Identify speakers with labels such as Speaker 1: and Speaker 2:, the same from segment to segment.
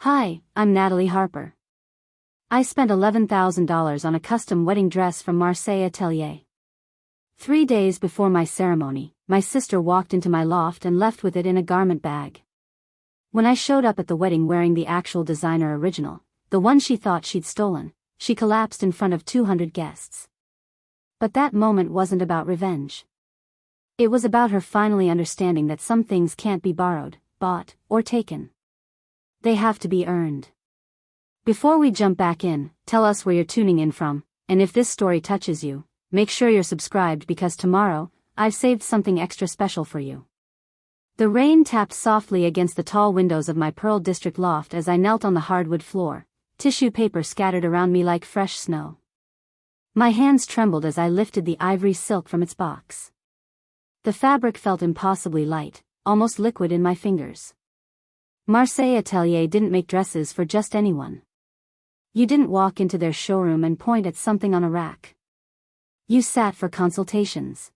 Speaker 1: Hi, I'm Natalie Harper. I spent $11,000 on a custom wedding dress from Marseille Atelier. 3 days before my ceremony, my sister walked into my loft and left with it in a garment bag. When I showed up at the wedding wearing the actual designer original, the one she thought she'd stolen, she collapsed in front of 200 guests. But that moment wasn't about revenge. It was about her finally understanding that some things can't be borrowed, bought, or taken. They have to be earned. Before we jump back in, tell us where you're tuning in from, and if this story touches you, make sure you're subscribed because tomorrow, I've saved something extra special for you. The rain tapped softly against the tall windows of my Pearl District loft as I knelt on the hardwood floor, tissue paper scattered around me like fresh snow. My hands trembled as I lifted the ivory silk from its box. The fabric felt impossibly light, almost liquid in my fingers. Marseille Atelier didn't make dresses for just anyone. You didn't walk into their showroom and point at something on a rack. You sat for consultations.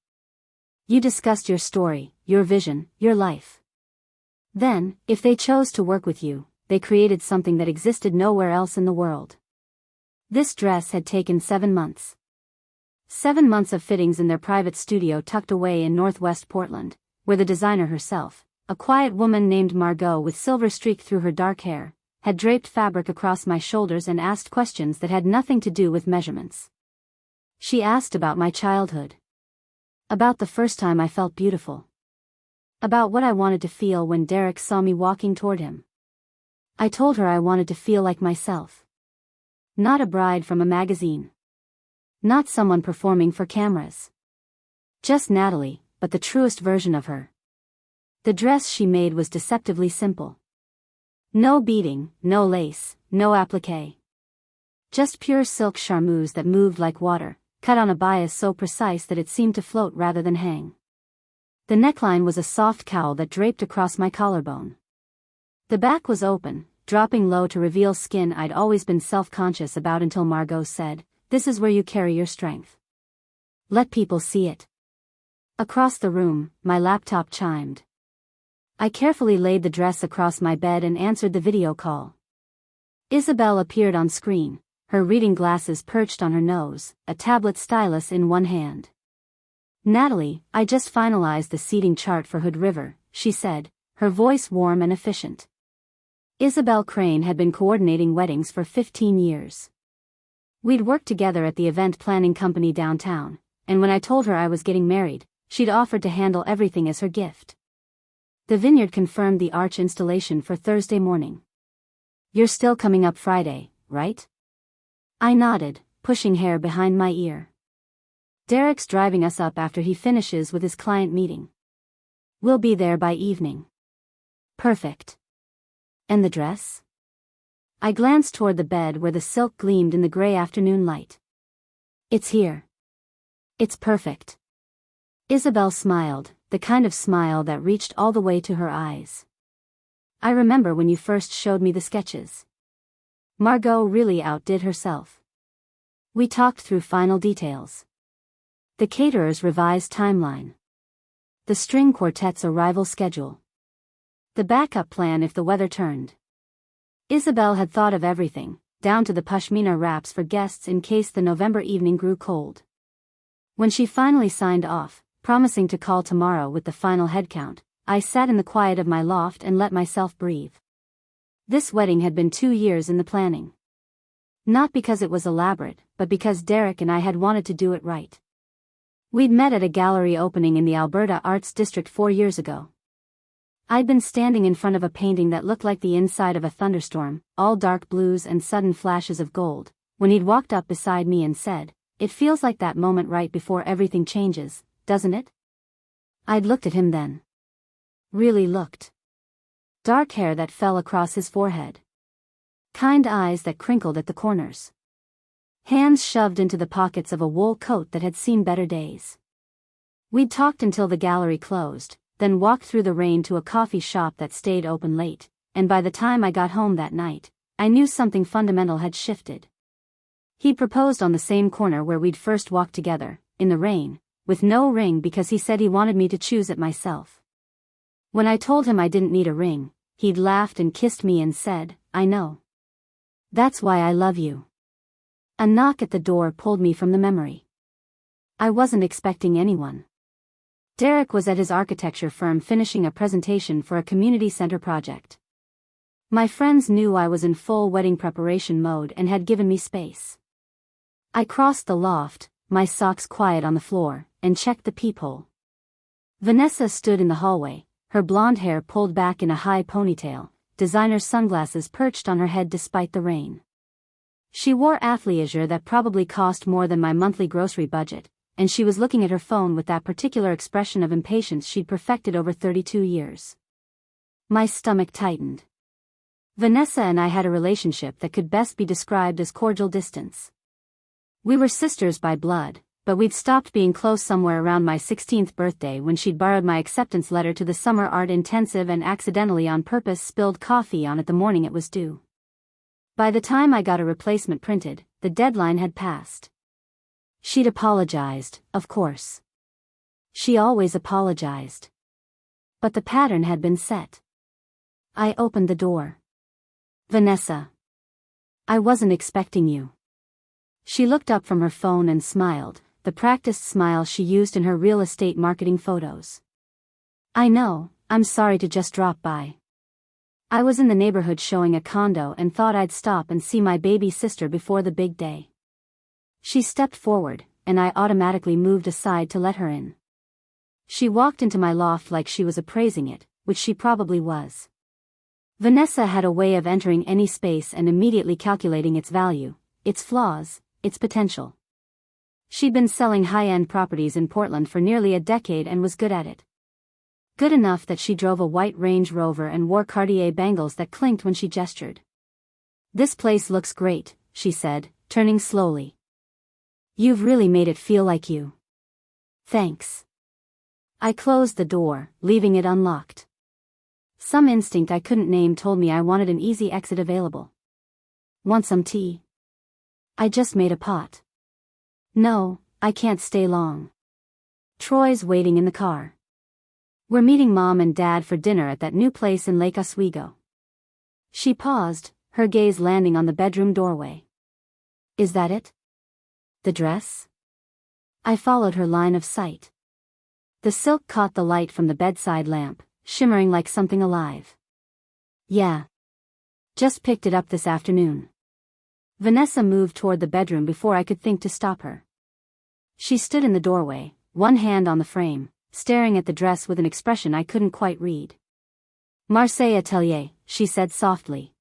Speaker 1: You discussed your story, your vision, your life. Then, if they chose to work with you, they created something that existed nowhere else in the world. This dress had taken 7 months. 7 months of fittings in their private studio tucked away in northwest Portland, where the designer herself, a quiet woman named Margaux with silver streak through her dark hair, had draped fabric across my shoulders and asked questions that had nothing to do with measurements. She asked about my childhood. About the first time I felt beautiful. About what I wanted to feel when Derek saw me walking toward him. I told her I wanted to feel like myself. Not a bride from a magazine. Not someone performing for cameras. Just Natalie, but the truest version of her. The dress she made was deceptively simple. No beading, no lace, no applique. Just pure silk charmeuse that moved like water, cut on a bias so precise that it seemed to float rather than hang. The neckline was a soft cowl that draped across my collarbone. The back was open, dropping low to reveal skin I'd always been self-conscious about until Margaux said, "This is where you carry your strength. Let people see it." Across the room, my laptop chimed. I carefully laid the dress across my bed and answered the video call. Isabel appeared on screen, her reading glasses perched on her nose, a tablet stylus in one hand. "Natalie, I just finalized the seating chart for Hood River," she said, her voice warm and efficient. Isabel Crane had been coordinating weddings for 15 years. We'd worked together at the event planning company downtown, and when I told her I was getting married, she'd offered to handle everything as her gift. The vineyard confirmed the arch installation for Thursday morning. "You're still coming up Friday, right?" I nodded, pushing hair behind my ear. "Derek's driving us up after he finishes with his client meeting. We'll be there by evening." "Perfect. And the dress?" I glanced toward the bed where the silk gleamed in the gray afternoon light. "It's here. It's perfect." Isabel smiled, the kind of smile that reached all the way to her eyes. "I remember when you first showed me the sketches." Margaux really outdid herself. We talked through final details. The caterer's revised timeline. The string quartet's arrival schedule. The backup plan if the weather turned. Isabel had thought of everything, down to the pashmina wraps for guests in case the November evening grew cold. When she finally signed off, promising to call tomorrow with the final headcount, I sat in the quiet of my loft and let myself breathe. This wedding had been 2 years in the planning. Not because it was elaborate, but because Derek and I had wanted to do it right. We'd met at a gallery opening in the Alberta Arts District 4 years ago. I'd been standing in front of a painting that looked like the inside of a thunderstorm, all dark blues and sudden flashes of gold, when he'd walked up beside me and said, "It feels like that moment right before everything changes, doesn't it?" I'd looked at him then. Really looked. Dark hair that fell across his forehead. Kind eyes that crinkled at the corners. Hands shoved into the pockets of a wool coat that had seen better days. We'd talked until the gallery closed, then walked through the rain to a coffee shop that stayed open late, and by the time I got home that night, I knew something fundamental had shifted. He'd proposed on the same corner where we'd first walked together, in the rain, with no ring because he said he wanted me to choose it myself. When I told him I didn't need a ring, he'd laughed and kissed me and said, "I know. That's why I love you." A knock at the door pulled me from the memory. I wasn't expecting anyone. Derek was at his architecture firm finishing a presentation for a community center project. My friends knew I was in full wedding preparation mode and had given me space. I crossed the loft, my socks quiet on the floor, and checked the peephole. Vanessa stood in the hallway, her blonde hair pulled back in a high ponytail, designer sunglasses perched on her head despite the rain. She wore athleisure that probably cost more than my monthly grocery budget, and she was looking at her phone with that particular expression of impatience she'd perfected over 32 years. My stomach tightened. Vanessa and I had a relationship that could best be described as cordial distance. We were sisters by blood, but we'd stopped being close somewhere around my 16th birthday when she'd borrowed my acceptance letter to the summer art intensive and accidentally on purpose spilled coffee on it the morning it was due. By the time I got a replacement printed, the deadline had passed. She'd apologized, of course. She always apologized. But the pattern had been set. I opened the door. "Vanessa. I wasn't expecting you." She looked up from her phone and smiled, the practiced smile she used in her real estate marketing photos. "I know, I'm sorry to just drop by. I was in the neighborhood showing a condo and thought I'd stop and see my baby sister before the big day." She stepped forward, and I automatically moved aside to let her in. She walked into my loft like she was appraising it, which she probably was. Vanessa had a way of entering any space and immediately calculating its value, its flaws, its potential. She'd been selling high-end properties in Portland for nearly a decade and was good at it. Good enough that she drove a white Range Rover and wore Cartier bangles that clinked when she gestured. "This place looks great," she said, turning slowly. "You've really made it feel like you." "Thanks." I closed the door, leaving it unlocked. Some instinct I couldn't name told me I wanted an easy exit available. "Want some tea?" "I just made a pot." "No, I can't stay long. Troy's waiting in the car. We're meeting Mom and Dad for dinner at that new place in Lake Oswego." She paused, her gaze landing on the bedroom doorway. "Is that it? The dress?" I followed her line of sight. The silk caught the light from the bedside lamp, shimmering like something alive. "Yeah. Just picked it up this afternoon." Vanessa moved toward the bedroom before I could think to stop her. She stood in the doorway, one hand on the frame, staring at the dress with an expression I couldn't quite read. "Marseille Atelier," she said softly.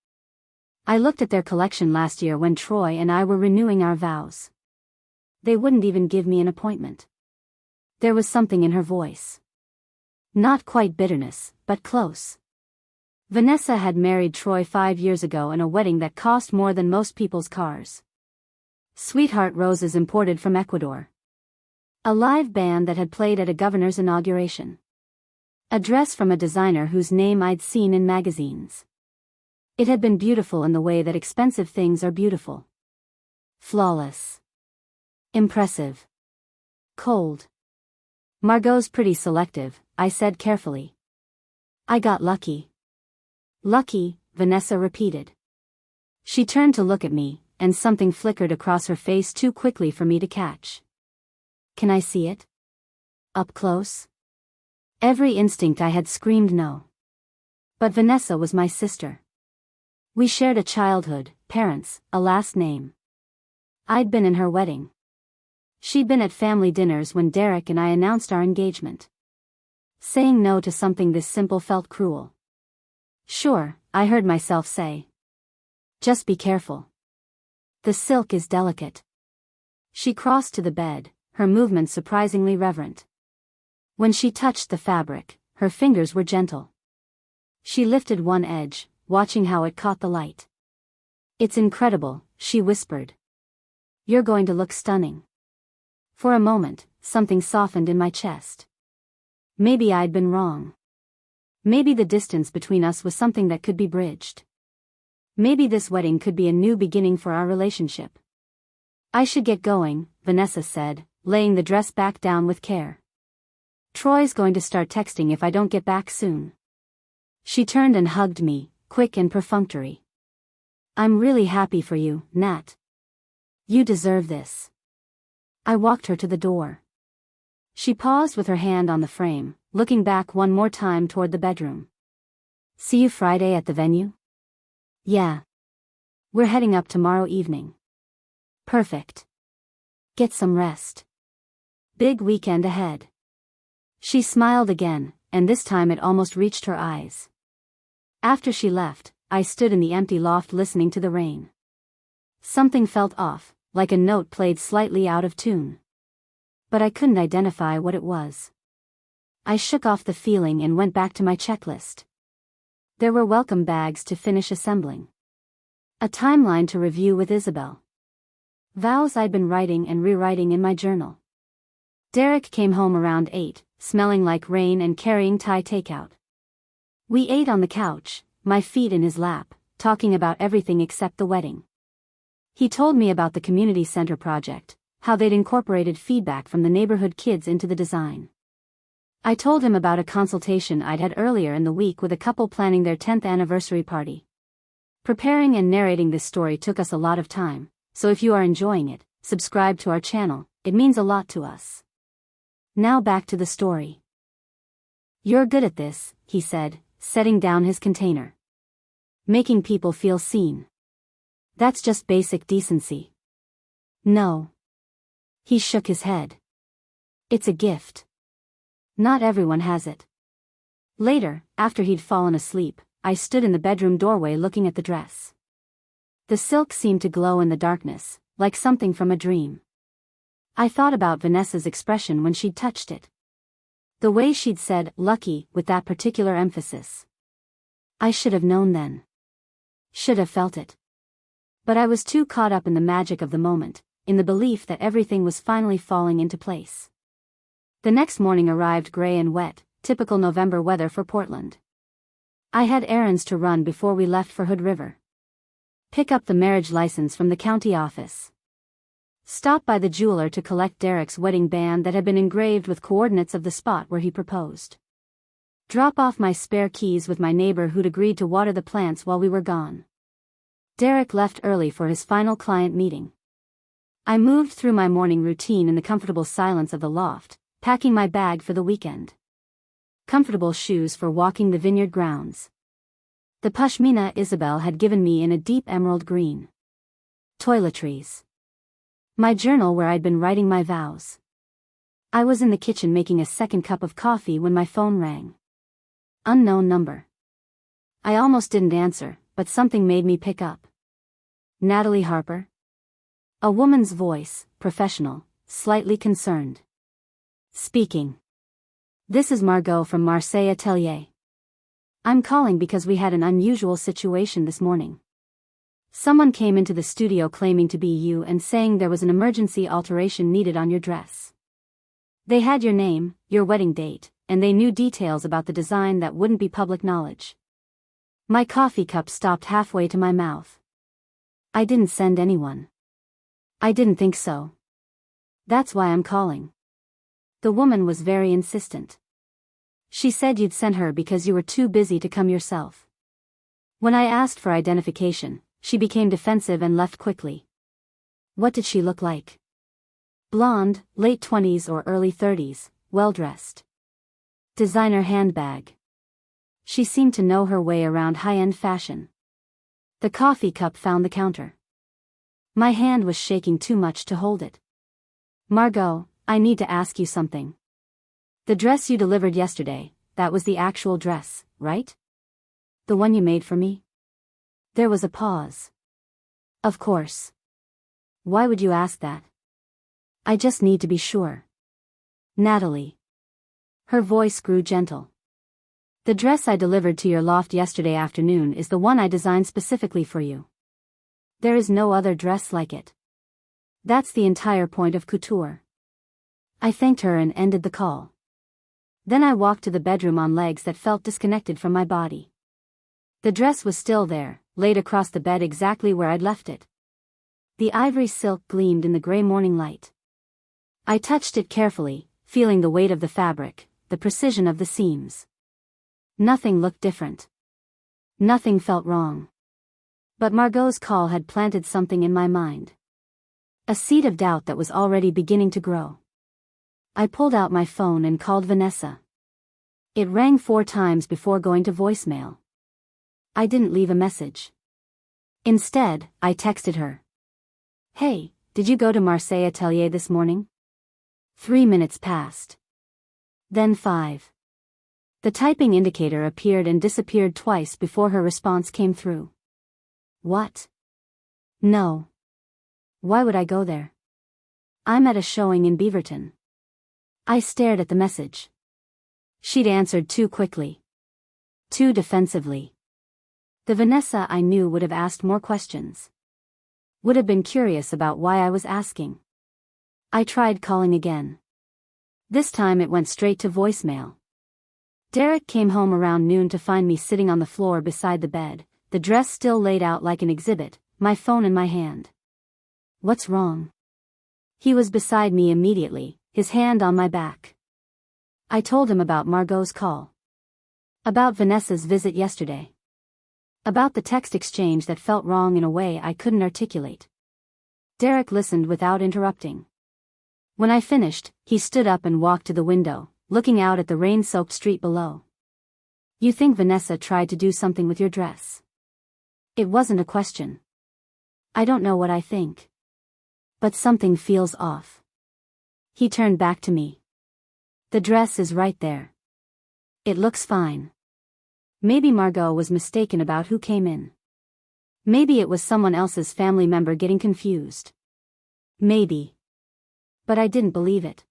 Speaker 1: "I looked at their collection last year when Troy and I were renewing our vows. They wouldn't even give me an appointment." There was something in her voice. Not quite bitterness, but close. Vanessa had married Troy 5 years ago in a wedding that cost more than most people's cars. Sweetheart roses imported from Ecuador. A live band that had played at a governor's inauguration. A dress from a designer whose name I'd seen in magazines. It had been beautiful in the way that expensive things are beautiful. Flawless. Impressive. Cold. "Margaux's pretty selective," I said carefully. "I got lucky." "Lucky," Vanessa repeated. She turned to look at me, and something flickered across her face too quickly for me to catch. "Can I see it? Up close?" Every instinct I had screamed no. But Vanessa was my sister. We shared a childhood, parents, a last name. I'd been in her wedding. She'd been at family dinners when Derek and I announced our engagement. Saying no to something this simple felt cruel. "Sure," I heard myself say. "Just be careful. The silk is delicate." She crossed to the bed, her movements surprisingly reverent. When she touched the fabric, her fingers were gentle. She lifted one edge, watching how it caught the light. "It's incredible," she whispered. "You're going to look stunning." For a moment, something softened in my chest. Maybe I'd been wrong. Maybe the distance between us was something that could be bridged. Maybe this wedding could be a new beginning for our relationship. "I should get going," Vanessa said, laying the dress back down with care. "Troy's going to start texting if I don't get back soon." She turned and hugged me, quick and perfunctory. I'm really happy for you, Nat. You deserve this. I walked her to the door. She paused with her hand on the frame, looking back one more time toward the bedroom. See you Friday at the venue? Yeah. We're heading up tomorrow evening. Perfect. Get some rest. Big weekend ahead. She smiled again, and this time it almost reached her eyes. After she left, I stood in the empty loft listening to the rain. Something felt off, like a note played slightly out of tune. But I couldn't identify what it was. I shook off the feeling and went back to my checklist. There were welcome bags to finish assembling. A timeline to review with Isabel. Vows I'd been writing and rewriting in my journal. Derek came home around 8, smelling like rain and carrying Thai takeout. We ate on the couch, my feet in his lap, talking about everything except the wedding. He told me about the community center project, how they'd incorporated feedback from the neighborhood kids into the design. I told him about a consultation I'd had earlier in the week with a couple planning their 10th anniversary party. Preparing and narrating this story took us a lot of time, so if you are enjoying it, subscribe to our channel, it means a lot to us. Now back to the story. You're good at this, he said, setting down his container. Making people feel seen. That's just basic decency. No. He shook his head. It's a gift. Not everyone has it. Later, after he'd fallen asleep, I stood in the bedroom doorway looking at the dress. The silk seemed to glow in the darkness, like something from a dream. I thought about Vanessa's expression when she'd touched it. The way she'd said, lucky, with that particular emphasis. I should have known then. Should have felt it. But I was too caught up in the magic of the moment, in the belief that everything was finally falling into place. The next morning arrived gray and wet, typical November weather for Portland. I had errands to run before we left for Hood River. Pick up the marriage license from the county office. Stop by the jeweler to collect Derek's wedding band that had been engraved with coordinates of the spot where he proposed. Drop off my spare keys with my neighbor who'd agreed to water the plants while we were gone. Derek left early for his final client meeting. I moved through my morning routine in the comfortable silence of the loft, packing my bag for the weekend. Comfortable shoes for walking the vineyard grounds. The pashmina Isabel had given me in a deep emerald green. Toiletries. My journal where I'd been writing my vows. I was in the kitchen making a second cup of coffee when my phone rang. Unknown number. I almost didn't answer, but something made me pick up. Natalie Harper? A woman's voice, professional, slightly concerned. Speaking. This is Margaux from Marseille Atelier. I'm calling because we had an unusual situation this morning. Someone came into the studio claiming to be you and saying there was an emergency alteration needed on your dress. They had your name, your wedding date, and they knew details about the design that wouldn't be public knowledge. My coffee cup stopped halfway to my mouth. I didn't send anyone. I didn't think so. That's why I'm calling. The woman was very insistent. She said you'd sent her because you were too busy to come yourself. When I asked for identification, she became defensive and left quickly. What did she look like? Blonde, late 20s or early 30s, well-dressed. Designer handbag. She seemed to know her way around high-end fashion. The coffee cup found the counter. My hand was shaking too much to hold it. Margaux, I need to ask you something. The dress you delivered yesterday, that was the actual dress, right? The one you made for me? There was a pause. Of course. Why would you ask that? I just need to be sure. Natalie. Her voice grew gentle. The dress I delivered to your loft yesterday afternoon is the one I designed specifically for you. There is no other dress like it. That's the entire point of couture. I thanked her and ended the call. Then I walked to the bedroom on legs that felt disconnected from my body. The dress was still there, laid across the bed exactly where I'd left it. The ivory silk gleamed in the gray morning light. I touched it carefully, feeling the weight of the fabric, the precision of the seams. Nothing looked different. Nothing felt wrong. But Margaux's call had planted something in my mind. A seed of doubt that was already beginning to grow. I pulled out my phone and called Vanessa. It rang 4 times before going to voicemail. I didn't leave a message. Instead, I texted her. Hey, did you go to Marseille Atelier this morning? 3 minutes passed. Then 5. The typing indicator appeared and disappeared twice before her response came through. What? No. Why would I go there? I'm at a showing in Beaverton. I stared at the message. She'd answered too quickly. Too defensively. The Vanessa I knew would have asked more questions. Would have been curious about why I was asking. I tried calling again. This time it went straight to voicemail. Derek came home around noon to find me sitting on the floor beside the bed, the dress still laid out like an exhibit, my phone in my hand. What's wrong? He was beside me immediately, his hand on my back. I told him about Margaux's call. About Vanessa's visit yesterday. About the text exchange that felt wrong in a way I couldn't articulate. Derek listened without interrupting. When I finished, he stood up and walked to the window, looking out at the rain-soaked street below. You think Vanessa tried to do something with your dress? It wasn't a question. I don't know what I think. But something feels off. He turned back to me. The dress is right there. It looks fine. Maybe Margaux was mistaken about who came in. Maybe it was someone else's family member getting confused. Maybe. But I didn't believe it.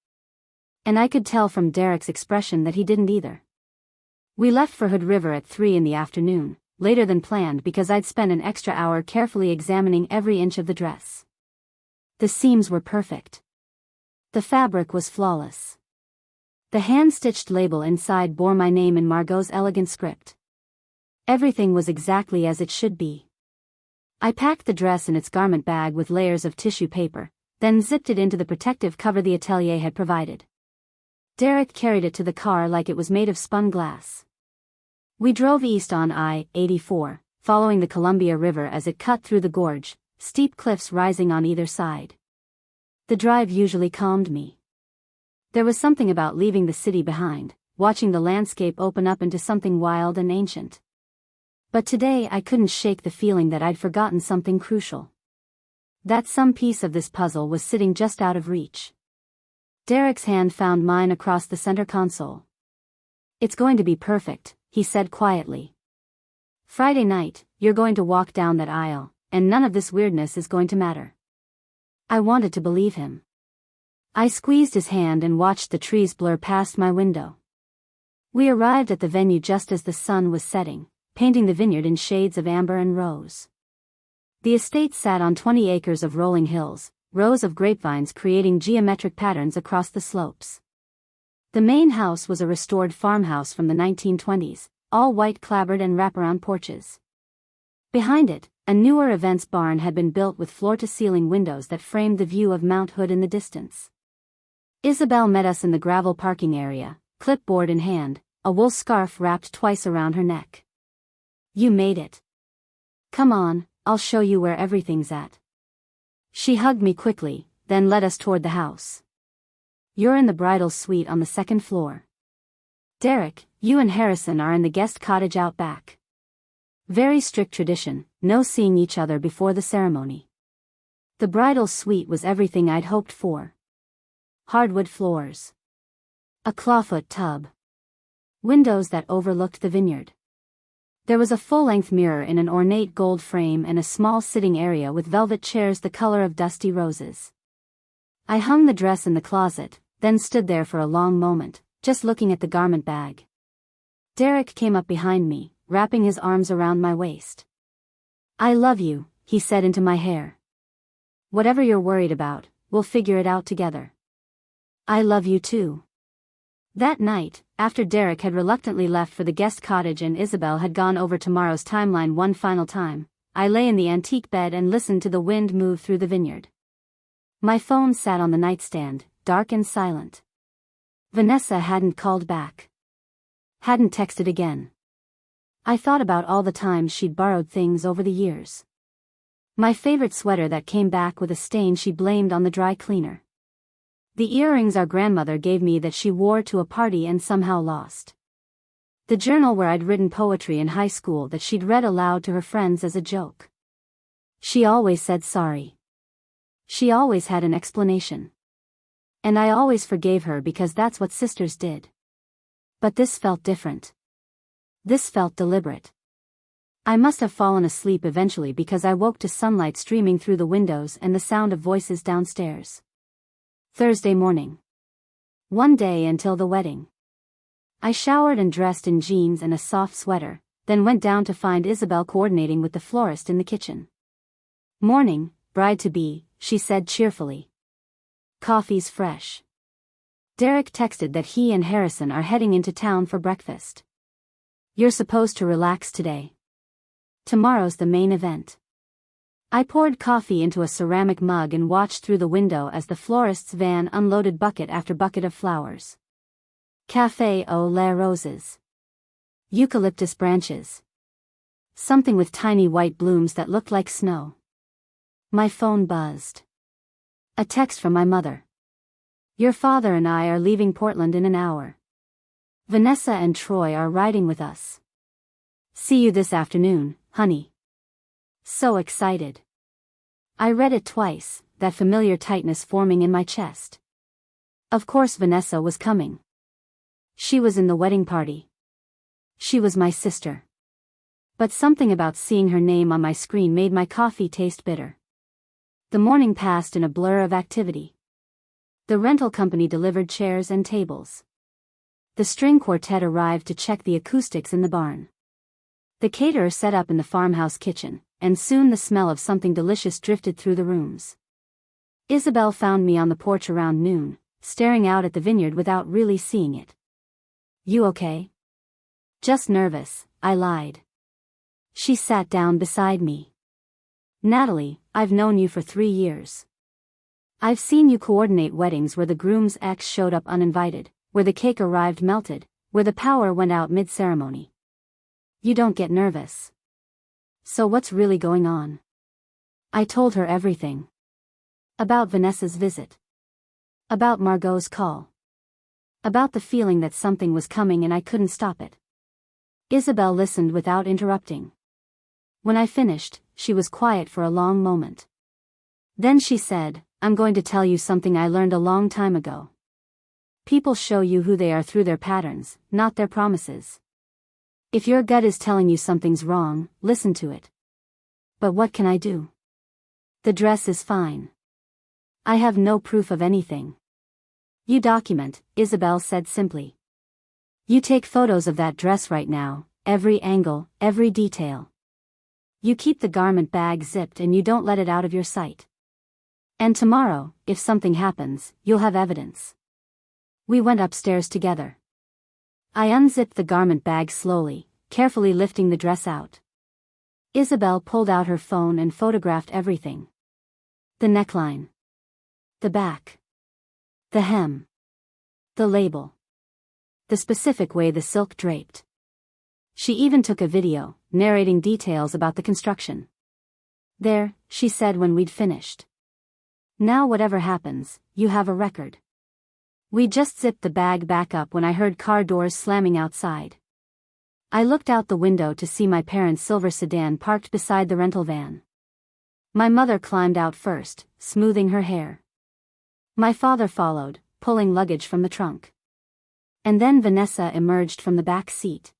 Speaker 1: And I could tell from Derek's expression that he didn't either. We left for Hood River at 3 in the afternoon, later than planned because I'd spent an extra hour carefully examining every inch of the dress. The seams were perfect. The fabric was flawless. The hand-stitched label inside bore my name in Margaux's elegant script. Everything was exactly as it should be. I packed the dress in its garment bag with layers of tissue paper, then zipped it into the protective cover the atelier had provided. Derek carried it to the car like it was made of spun glass. We drove east on I-84, following the Columbia River as it cut through the gorge, steep cliffs rising on either side. The drive usually calmed me. There was something about leaving the city behind, watching the landscape open up into something wild and ancient. But today I couldn't shake the feeling that I'd forgotten something crucial. That some piece of this puzzle was sitting just out of reach. Derek's hand found mine across the center console. It's going to be perfect, he said quietly. Friday night, you're going to walk down that aisle, and none of this weirdness is going to matter. I wanted to believe him. I squeezed his hand and watched the trees blur past my window. We arrived at the venue just as the sun was setting, painting the vineyard in shades of amber and rose. The estate sat on 20 acres of rolling hills, rows of grapevines creating geometric patterns across the slopes. The main house was a restored farmhouse from the 1920s, all white clapboard and wraparound porches. Behind it, a newer events barn had been built with floor-to-ceiling windows that framed the view of Mount Hood in the distance. Isabel met us in the gravel parking area, clipboard in hand, a wool scarf wrapped twice around her neck. You made it. Come on, I'll show you where everything's at. She hugged me quickly, then led us toward the house. You're in the bridal suite on the 2nd floor. Derek, you and Harrison are in the guest cottage out back. Very strict tradition, no seeing each other before the ceremony. The bridal suite was everything I'd hoped for. Hardwood floors. A clawfoot tub. Windows that overlooked the vineyard. There was a full-length mirror in an ornate gold frame and a small sitting area with velvet chairs the color of dusty roses. I hung the dress in the closet, then stood there for a long moment, just looking at the garment bag. Derek came up behind me, wrapping his arms around my waist. I love you, he said into my hair. Whatever you're worried about, we'll figure it out together. I love you too. That night, after Derek had reluctantly left for the guest cottage and Isabel had gone over tomorrow's timeline one final time, I lay in the antique bed and listened to the wind move through the vineyard. My phone sat on the nightstand, dark and silent. Vanessa hadn't called back. Hadn't texted again. I thought about all the times she'd borrowed things over the years. My favorite sweater that came back with a stain she blamed on the dry cleaner. The earrings our grandmother gave me that she wore to a party and somehow lost. The journal where I'd written poetry in high school that she'd read aloud to her friends as a joke. She always said sorry. She always had an explanation. And I always forgave her because that's what sisters did. But this felt different. This felt deliberate. I must have fallen asleep eventually because I woke to sunlight streaming through the windows and the sound of voices downstairs. Thursday morning. One day until the wedding. I showered and dressed in jeans and a soft sweater, then went down to find Isabel coordinating with the florist in the kitchen. "Morning, bride-to-be," she said cheerfully. "Coffee's fresh." Derek texted that he and Harrison are heading into town for breakfast. "You're supposed to relax today. Tomorrow's the main event." I poured coffee into a ceramic mug and watched through the window as the florist's van unloaded bucket after bucket of flowers. Café aux les roses. Eucalyptus branches. Something with tiny white blooms that looked like snow. My phone buzzed. A text from my mother. "Your father and I are leaving Portland in an hour. Vanessa and Troy are riding with us. See you this afternoon, honey." So excited. I read it twice, that familiar tightness forming in my chest. Of course Vanessa was coming. She was in the wedding party. She was my sister. But something about seeing her name on my screen made my coffee taste bitter. The morning passed in a blur of activity. The rental company delivered chairs and tables. The string quartet arrived to check the acoustics in the barn. The caterer set up in the farmhouse kitchen, and soon the smell of something delicious drifted through the rooms. Isabel found me on the porch around noon, staring out at the vineyard without really seeing it. "You okay?" "Just nervous," I lied. She sat down beside me. "Natalie, I've known you for 3 years. I've seen you coordinate weddings where the groom's ex showed up uninvited, where the cake arrived melted, where the power went out mid-ceremony. You don't get nervous. So what's really going on?" I told her everything. About Vanessa's visit. About Margaux's call. About the feeling that something was coming and I couldn't stop it. Isabel listened without interrupting. When I finished, she was quiet for a long moment. Then she said, "I'm going to tell you something I learned a long time ago. People show you who they are through their patterns, not their promises. If your gut is telling you something's wrong, listen to it. But what can I do? The dress is fine. I have no proof of anything." "You document," Isabel said simply. "You take photos of that dress right now, every angle, every detail. You keep the garment bag zipped and you don't let it out of your sight. And tomorrow, if something happens, you'll have evidence." We went upstairs together. I unzipped the garment bag slowly, carefully lifting the dress out. Isabel pulled out her phone and photographed everything. The neckline. The back. The hem. The label. The specific way the silk draped. She even took a video, narrating details about the construction. "There," she said when we'd finished. "Now whatever happens, you have a record." We just zipped the bag back up when I heard car doors slamming outside. I looked out the window to see my parents' silver sedan parked beside the rental van. My mother climbed out first, smoothing her hair. My father followed, pulling luggage from the trunk. And then Vanessa emerged from the back seat.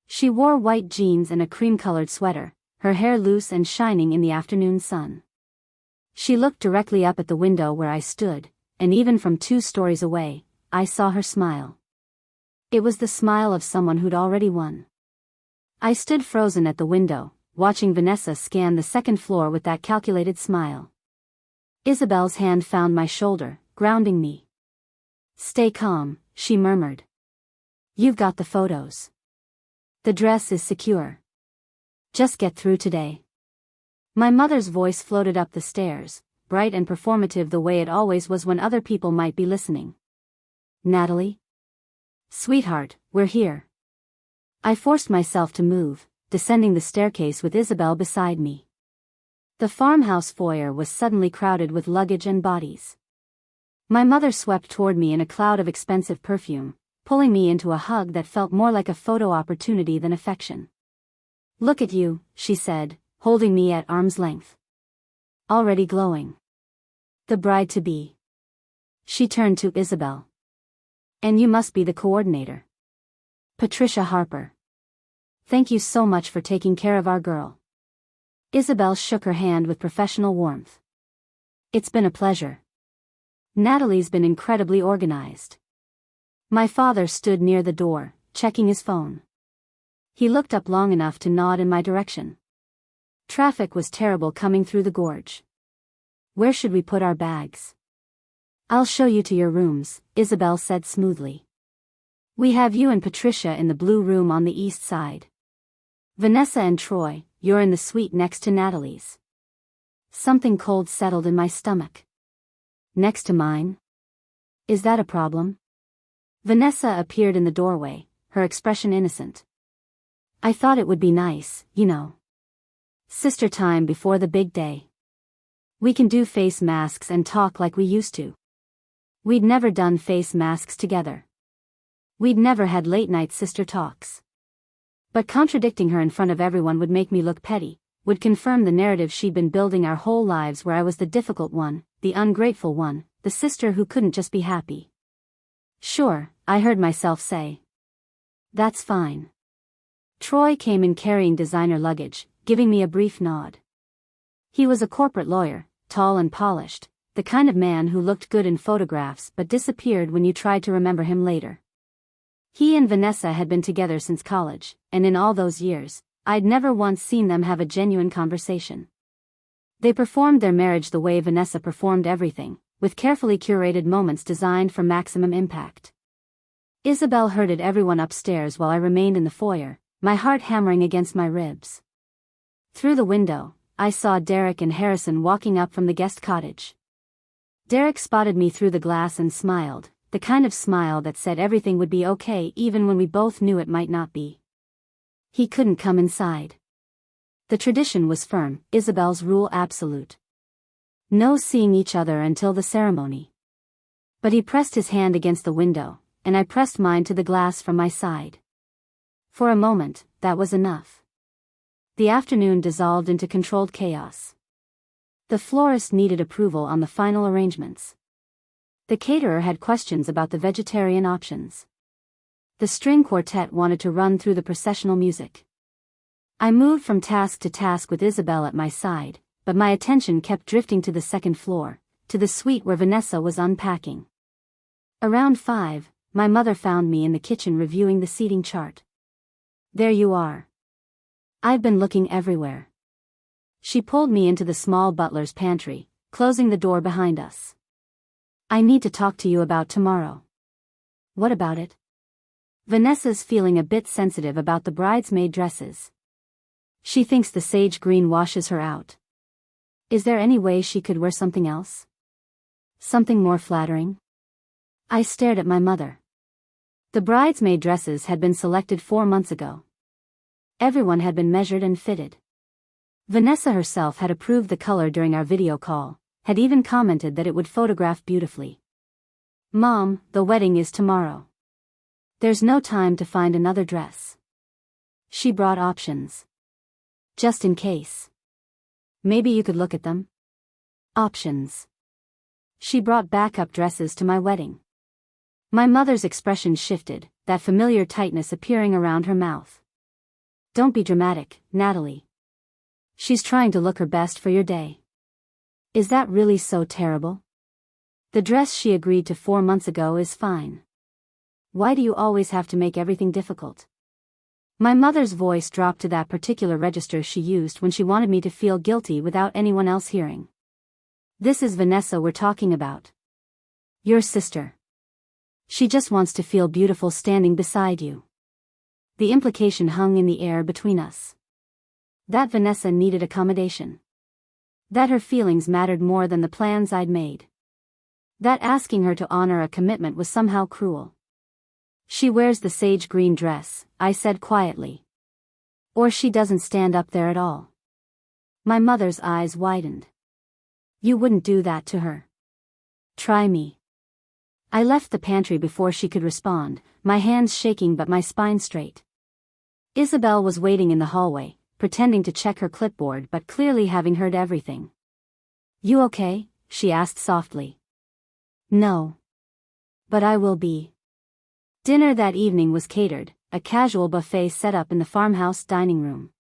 Speaker 1: She wore white jeans and a cream-colored sweater, her hair loose and shining in the afternoon sun. She looked directly up at the window where I stood, and even from 2 stories away, I saw her smile. It was the smile of someone who'd already won. I stood frozen at the window, watching Vanessa scan the second floor with that calculated smile. Isabel's hand found my shoulder, grounding me. "Stay calm," she murmured. "You've got the photos. The dress is secure. Just get through today." My mother's voice floated up the stairs, bright and performative the way it always was when other people might be listening. "Natalie? Sweetheart, we're here. I forced myself to move, descending the staircase with Isabel beside me. The farmhouse foyer was suddenly crowded with luggage and bodies. My mother swept toward me in a cloud of expensive perfume, pulling me into a hug that felt more like a photo opportunity than affection. "Look at you," she said, holding me at arm's length. "Already glowing. The bride-to-be." She turned to Isabel. "And you must be the coordinator. Patricia Harper. Thank you so much for taking care of our girl." Isabel shook her hand with professional warmth. "It's been a pleasure. Natalie's been incredibly organized." My father stood near the door, checking his phone. He looked up long enough to nod in my direction. Traffic was terrible coming through the gorge. "Where should we put our bags?" "I'll show you to your rooms," Isabel said smoothly. "We have you and Patricia in the blue room on the east side. Vanessa and Troy, you're in the suite next to Natalie's." Something cold settled in my stomach. "Next to mine? Is that a problem?" Vanessa appeared in the doorway, her expression innocent. "I thought it would be nice, you know. Sister time before the big day. We can do face masks and talk like we used to." We'd never done face masks together. We'd never had late-night sister talks. But contradicting her in front of everyone would make me look petty, would confirm the narrative she'd been building our whole lives, where I was the difficult one, the ungrateful one, the sister who couldn't just be happy. "Sure," I heard myself say. "That's fine." Troy came in carrying designer luggage, giving me a brief nod. He was a corporate lawyer, tall and polished, the kind of man who looked good in photographs but disappeared when you tried to remember him later. He and Vanessa had been together since college, and in all those years, I'd never once seen them have a genuine conversation. They performed their marriage the way Vanessa performed everything, with carefully curated moments designed for maximum impact. Isabel herded everyone upstairs while I remained in the foyer, my heart hammering against my ribs. Through the window, I saw Derek and Harrison walking up from the guest cottage. Derek spotted me through the glass and smiled, the kind of smile that said everything would be okay even when we both knew it might not be. He couldn't come inside. The tradition was firm, Isabel's rule absolute. No seeing each other until the ceremony. But he pressed his hand against the window, and I pressed mine to the glass from my side. For a moment, that was enough. The afternoon dissolved into controlled chaos. The florist needed approval on the final arrangements. The caterer had questions about the vegetarian options. The string quartet wanted to run through the processional music. I moved from task to task with Isabel at my side, but my attention kept drifting to the second floor, to the suite where Vanessa was unpacking. Around 5, my mother found me in the kitchen reviewing the seating chart. "There you are. I've been looking everywhere." She pulled me into the small butler's pantry, closing the door behind us. "I need to talk to you about tomorrow." "What about it?" "Vanessa's feeling a bit sensitive about the bridesmaid dresses. She thinks the sage green washes her out. Is there any way she could wear something else? Something more flattering?" I stared at my mother. The bridesmaid dresses had been selected 4 months ago. Everyone had been measured and fitted. Vanessa herself had approved the color during our video call, had even commented that it would photograph beautifully. "Mom, the wedding is tomorrow. There's no time to find another dress." She brought options. "Just in case. Maybe you could look at them?" Options. She brought backup dresses to my wedding. My mother's expression shifted, that familiar tightness appearing around her mouth. "Don't be dramatic, Natalie. She's trying to look her best for your day. Is that really so terrible? The dress she agreed to 4 months ago is fine. Why do you always have to make everything difficult?" My mother's voice dropped to that particular register she used when she wanted me to feel guilty without anyone else hearing. "This is Vanessa we're talking about. Your sister. She just wants to feel beautiful standing beside you." The implication hung in the air between us. That Vanessa needed accommodation. That her feelings mattered more than the plans I'd made. That asking her to honor a commitment was somehow cruel. She wears the sage green dress, I said quietly. Or she doesn't stand up there at all. My mother's eyes widened. You wouldn't do that to her. Try me. I left the pantry before she could respond, my hands shaking but my spine straight. Isabel was waiting in the hallway, pretending to check her clipboard but clearly having heard everything. You okay? She asked softly. No. But I will be. Dinner that evening was catered, a casual buffet set up in the farmhouse dining room.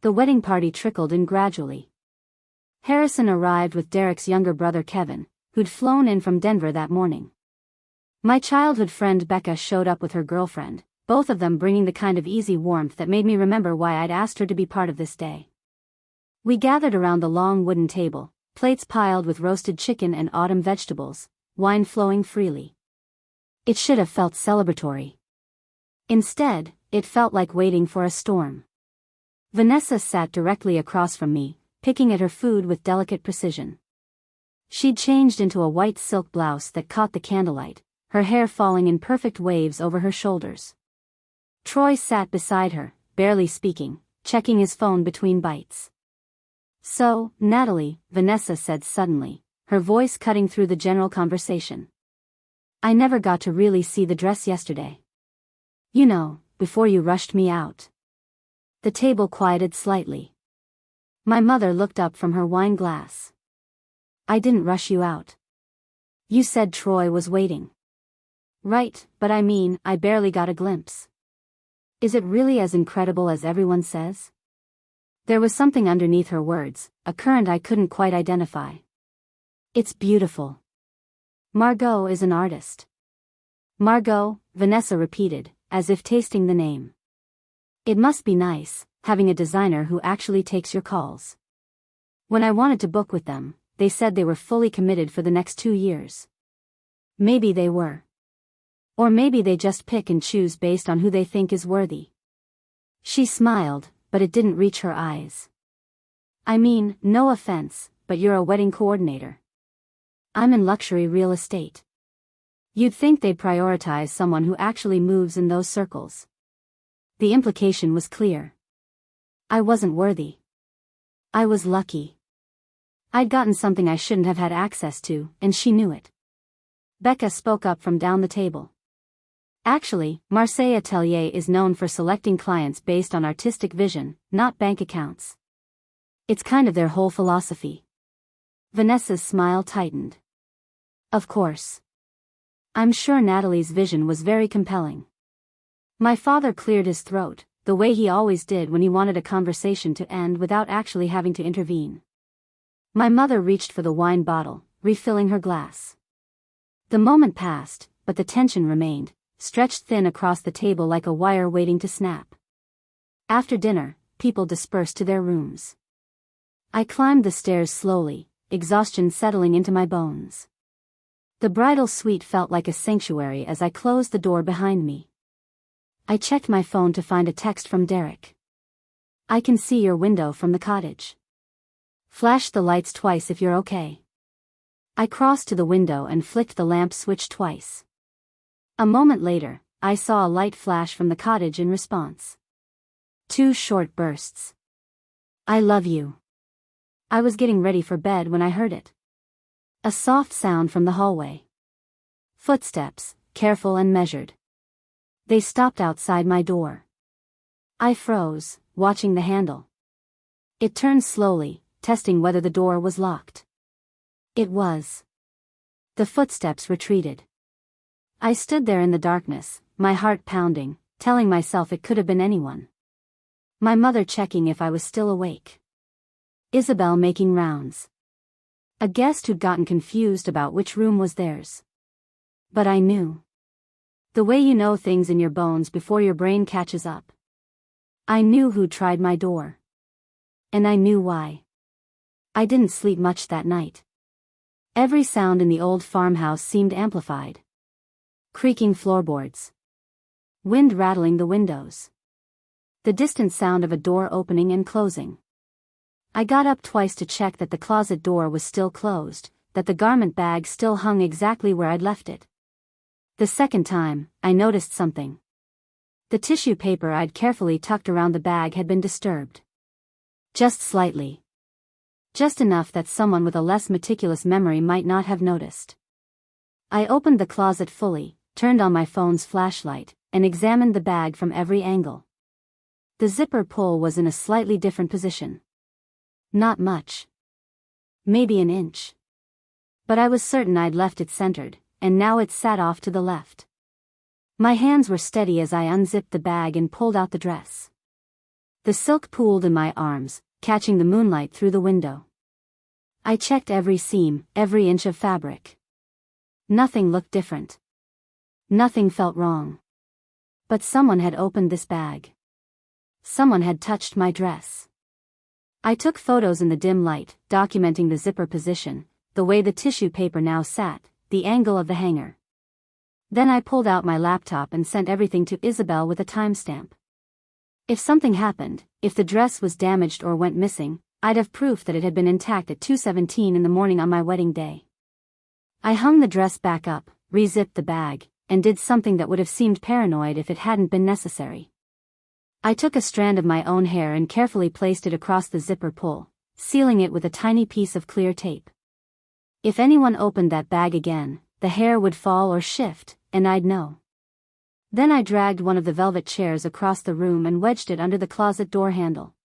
Speaker 1: The wedding party trickled in gradually. Harrison arrived with Derek's younger brother Kevin, who'd flown in from Denver that morning. My childhood friend Becca showed up with her girlfriend, both of them bringing the kind of easy warmth that made me remember why I'd asked her to be part of this day. We gathered around the long wooden table, plates piled with roasted chicken and autumn vegetables, wine flowing freely. It should have felt celebratory. Instead, it felt like waiting for a storm. Vanessa sat directly across from me, picking at her food with delicate precision. She'd changed into a white silk blouse that caught the candlelight, her hair falling in perfect waves over her shoulders. Troy sat beside her, barely speaking, checking his phone between bites. So, Natalie, Vanessa said suddenly, her voice cutting through the general conversation. I never got to really see the dress yesterday. You know, before you rushed me out. The table quieted slightly. My mother looked up from her wine glass. I didn't rush you out. You said Troy was waiting. Right, but I mean, I barely got a glimpse. Is it really as incredible as everyone says? There was something underneath her words, a current I couldn't quite identify. It's beautiful. Margaux is an artist. Margaux, Vanessa repeated, as if tasting the name. It must be nice, having a designer who actually takes your calls. When I wanted to book with them, they said they were fully committed for the next 2 years. Maybe they were. Or maybe they just pick and choose based on who they think is worthy. She smiled, but it didn't reach her eyes. I mean, no offense, but you're a wedding coordinator. I'm in luxury real estate. You'd think they'd prioritize someone who actually moves in those circles. The implication was clear. I wasn't worthy. I was lucky. I'd gotten something I shouldn't have had access to, and she knew it. Becca spoke up from down the table. Actually, Marseille Atelier is known for selecting clients based on artistic vision, not bank accounts. It's kind of their whole philosophy. Vanessa's smile tightened. Of course. I'm sure Natalie's vision was very compelling. My father cleared his throat, the way he always did when he wanted a conversation to end without actually having to intervene. My mother reached for the wine bottle, refilling her glass. The moment passed, but the tension remained, stretched thin across the table like a wire waiting to snap. After dinner, people dispersed to their rooms. I climbed the stairs slowly, exhaustion settling into my bones. The bridal suite felt like a sanctuary as I closed the door behind me. I checked my phone to find a text from Derek. I can see your window from the cottage. Flash the lights twice if you're okay. I crossed to the window and flicked the lamp switch twice. A moment later, I saw a light flash from the cottage in response. 2 short bursts. I love you. I was getting ready for bed when I heard it. A soft sound from the hallway. Footsteps, careful and measured. They stopped outside my door. I froze, watching the handle. It turned slowly, testing whether the door was locked. It was. The footsteps retreated. I stood there in the darkness, my heart pounding, telling myself it could have been anyone. My mother checking if I was still awake. Isabel making rounds. A guest who'd gotten confused about which room was theirs. But I knew. The way you know things in your bones before your brain catches up. I knew who'd tried my door. And I knew why. I didn't sleep much that night. Every sound in the old farmhouse seemed amplified. Creaking floorboards. Wind rattling the windows. The distant sound of a door opening and closing. I got up twice to check that the closet door was still closed, that the garment bag still hung exactly where I'd left it. The second time, I noticed something. The tissue paper I'd carefully tucked around the bag had been disturbed. Just slightly. Just enough that someone with a less meticulous memory might not have noticed. I opened the closet fully, turned on my phone's flashlight, and examined the bag from every angle. The zipper pull was in a slightly different position. Not much. Maybe an inch. But I was certain I'd left it centered, and now it sat off to the left. My hands were steady as I unzipped the bag and pulled out the dress. The silk pooled in my arms, catching the moonlight through the window. I checked every seam, every inch of fabric. Nothing looked different. Nothing felt wrong. But someone had opened this bag. Someone had touched my dress. I took photos in the dim light, documenting the zipper position, the way the tissue paper now sat, the angle of the hanger. Then I pulled out my laptop and sent everything to Isabel with a timestamp. If something happened, if the dress was damaged or went missing, I'd have proof that it had been intact at 2:17 in the morning on my wedding day. I hung the dress back up, re-zipped the bag, and did something that would have seemed paranoid if it hadn't been necessary. I took a strand of my own hair and carefully placed it across the zipper pull, sealing it with a tiny piece of clear tape. If anyone opened that bag again, the hair would fall or shift, and I'd know. Then I dragged one of the velvet chairs across the room and wedged it under the closet door handle.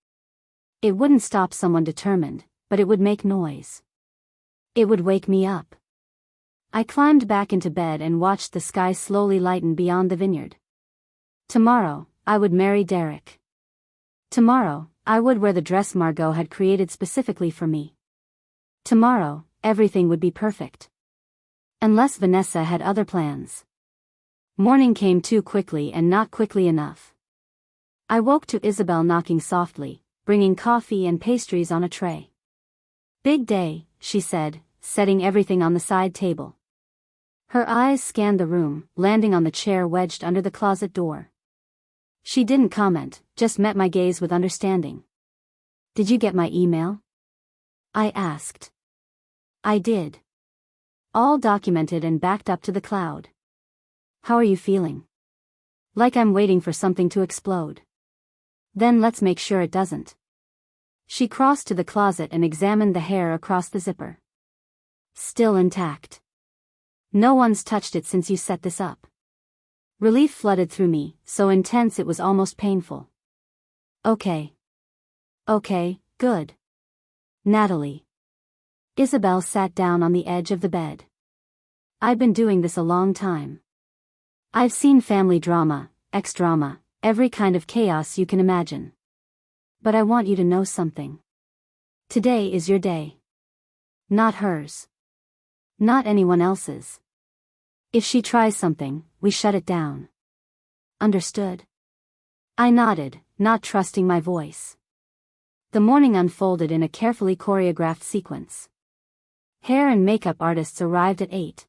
Speaker 1: It wouldn't stop someone determined, but it would make noise. It would wake me up. I climbed back into bed and watched the sky slowly lighten beyond the vineyard. Tomorrow, I would marry Derek. Tomorrow, I would wear the dress Margaux had created specifically for me. Tomorrow, everything would be perfect. Unless Vanessa had other plans. Morning came too quickly and not quickly enough. I woke to Isabel knocking softly, bringing coffee and pastries on a tray. "Big day," she said, setting everything on the side table. Her eyes scanned the room, landing on the chair wedged under the closet door. She didn't comment, just met my gaze with understanding. "Did you get my email?" I asked. "I did. All documented and backed up to the cloud." "How are you feeling?" "Like I'm waiting for something to explode." "Then let's make sure it doesn't." She crossed to the closet and examined the hair across the zipper. "Still intact. No one's touched it since you set this up." Relief flooded through me, so intense it was almost painful. Okay, good. Natalie." Isabel sat down on the edge of the bed. "I've been doing this a long time. I've seen family drama, ex-drama, every kind of chaos you can imagine. But I want you to know something. Today is your day. Not hers. Not anyone else's. If she tries something, we shut it down. Understood?" I nodded, not trusting my voice. The morning unfolded in a carefully choreographed sequence. Hair and makeup artists arrived at 8.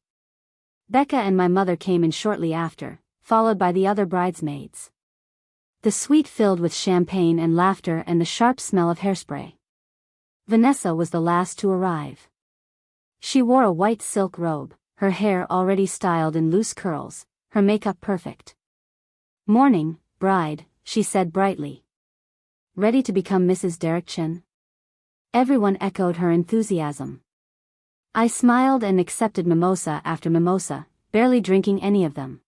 Speaker 1: Becca and my mother came in shortly after, followed by the other bridesmaids. The suite filled with champagne and laughter and the sharp smell of hairspray. Vanessa was the last to arrive. She wore a white silk robe, her hair already styled in loose curls, her makeup perfect. "Morning, bride," she said brightly. "Ready to become Mrs. Derek Chen?" Everyone echoed her enthusiasm. I smiled and accepted mimosa after mimosa, barely drinking any of them.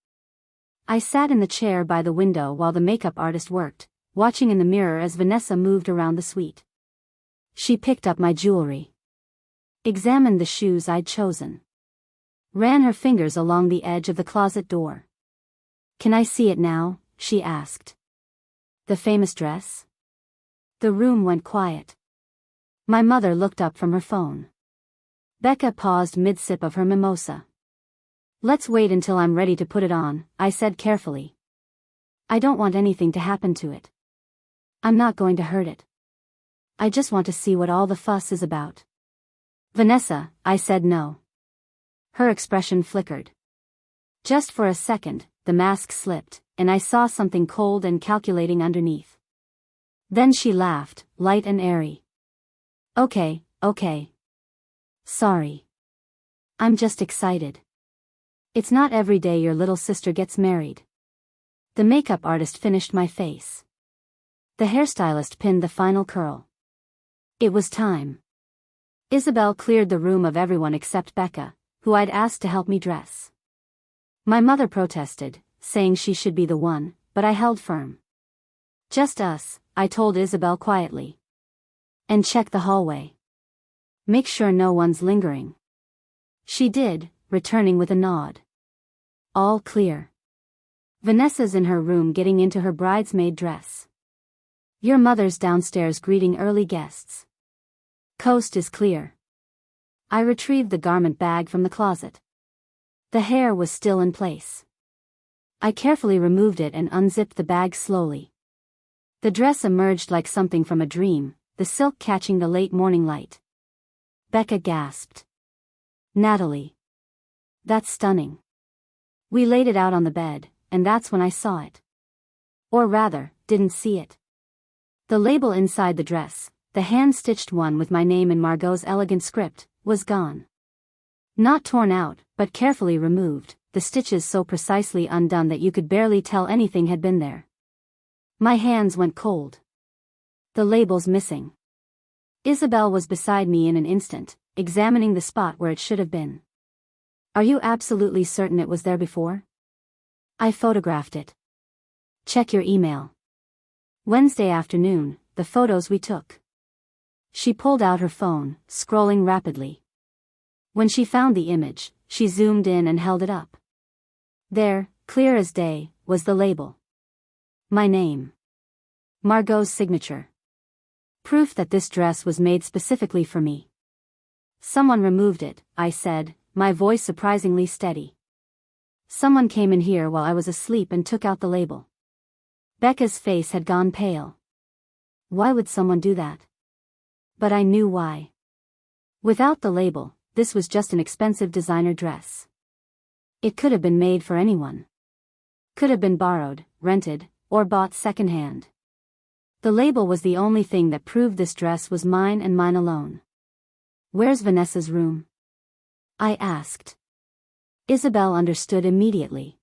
Speaker 1: I sat in the chair by the window while the makeup artist worked, watching in the mirror as Vanessa moved around the suite. She picked up my jewelry. Examined the shoes I'd chosen. Ran her fingers along the edge of the closet door. "Can I see it now?" she asked. "The famous dress?" The room went quiet. My mother looked up from her phone. Becca paused mid-sip of her mimosa. "Let's wait until I'm ready to put it on," I said carefully. "I don't want anything to happen to it. I'm not going to hurt it. I just want to see what all the fuss is about." "Vanessa," I said no. Her expression flickered. Just for a second, the mask slipped, and I saw something cold and calculating underneath. Then she laughed, light and airy. Okay. Sorry. I'm just excited. It's not every day your little sister gets married. The makeup artist finished my face. The hairstylist pinned the final curl. It was time. Isabel cleared the room of everyone except Becca, who I'd asked to help me dress. My mother protested, saying she should be the one, but I held firm. Just us, I told Isabel quietly. And check the hallway. Make sure no one's lingering. She did, returning with a nod. All clear. Vanessa's in her room getting into her bridesmaid dress. Your mother's downstairs greeting early guests. Coast is clear. I retrieved the garment bag from the closet. The hair was still in place. I carefully removed it and unzipped the bag slowly. The dress emerged like something from a dream, the silk catching the late morning light. Becca gasped. Natalie. That's stunning. We laid it out on the bed, and that's when I saw it. Or rather, didn't see it. The label inside the dress, the hand-stitched one with my name in Margaux's elegant script, was gone. Not torn out, but carefully removed, the stitches so precisely undone that you could barely tell anything had been there. My hands went cold. The label's missing. Isabel was beside me in an instant, examining the spot where it should have been. Are you absolutely certain it was there before? I photographed it. Check your email. Wednesday afternoon, the photos we took. She pulled out her phone, scrolling rapidly. When she found the image, she zoomed in and held it up. There, clear as day, was the label. My name. Margaux's signature. Proof that this dress was made specifically for me. Someone removed it, I said, my voice surprisingly steady. Someone came in here while I was asleep and took out the label. Becca's face had gone pale. Why would someone do that? But I knew why. Without the label, this was just an expensive designer dress. It could have been made for anyone. Could have been borrowed, rented, or bought secondhand. The label was the only thing that proved this dress was mine and mine alone. Where's Vanessa's room? I asked. Isabel understood immediately.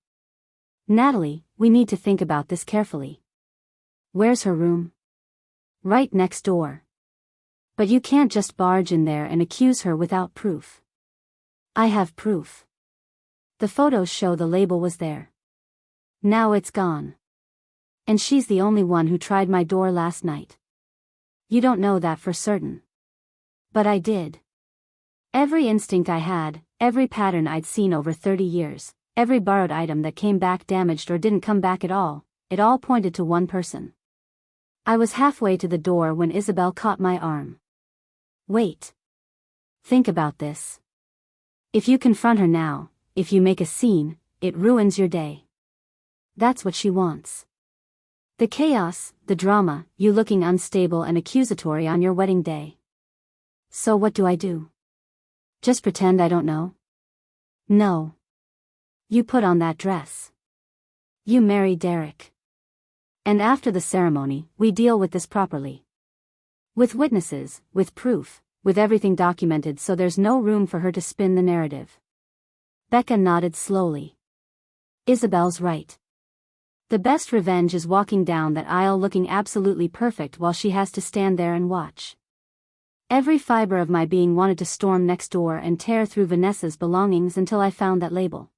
Speaker 1: Natalie, we need to think about this carefully. Where's her room? Right next door. But you can't just barge in there and accuse her without proof. I have proof. The photos show the label was there. Now it's gone. And she's the only one who tried my door last night. You don't know that for certain. But I did. Every instinct I had, every pattern I'd seen over 30 years, every borrowed item that came back damaged or didn't come back at all, it all pointed to one person. I was halfway to the door when Isabel caught my arm. Wait. Think about this. If you confront her now, if you make a scene, it ruins your day. That's what she wants. The chaos, the drama, you looking unstable and accusatory on your wedding day. So what do I do? Just pretend I don't know? No. You put on that dress. You marry Derek. And after the ceremony, we deal with this properly. With witnesses, with proof, with everything documented so there's no room for her to spin the narrative. Becca nodded slowly. Isabel's right. The best revenge is walking down that aisle looking absolutely perfect while she has to stand there and watch. Every fiber of my being wanted to storm next door and tear through Vanessa's belongings until I found that label.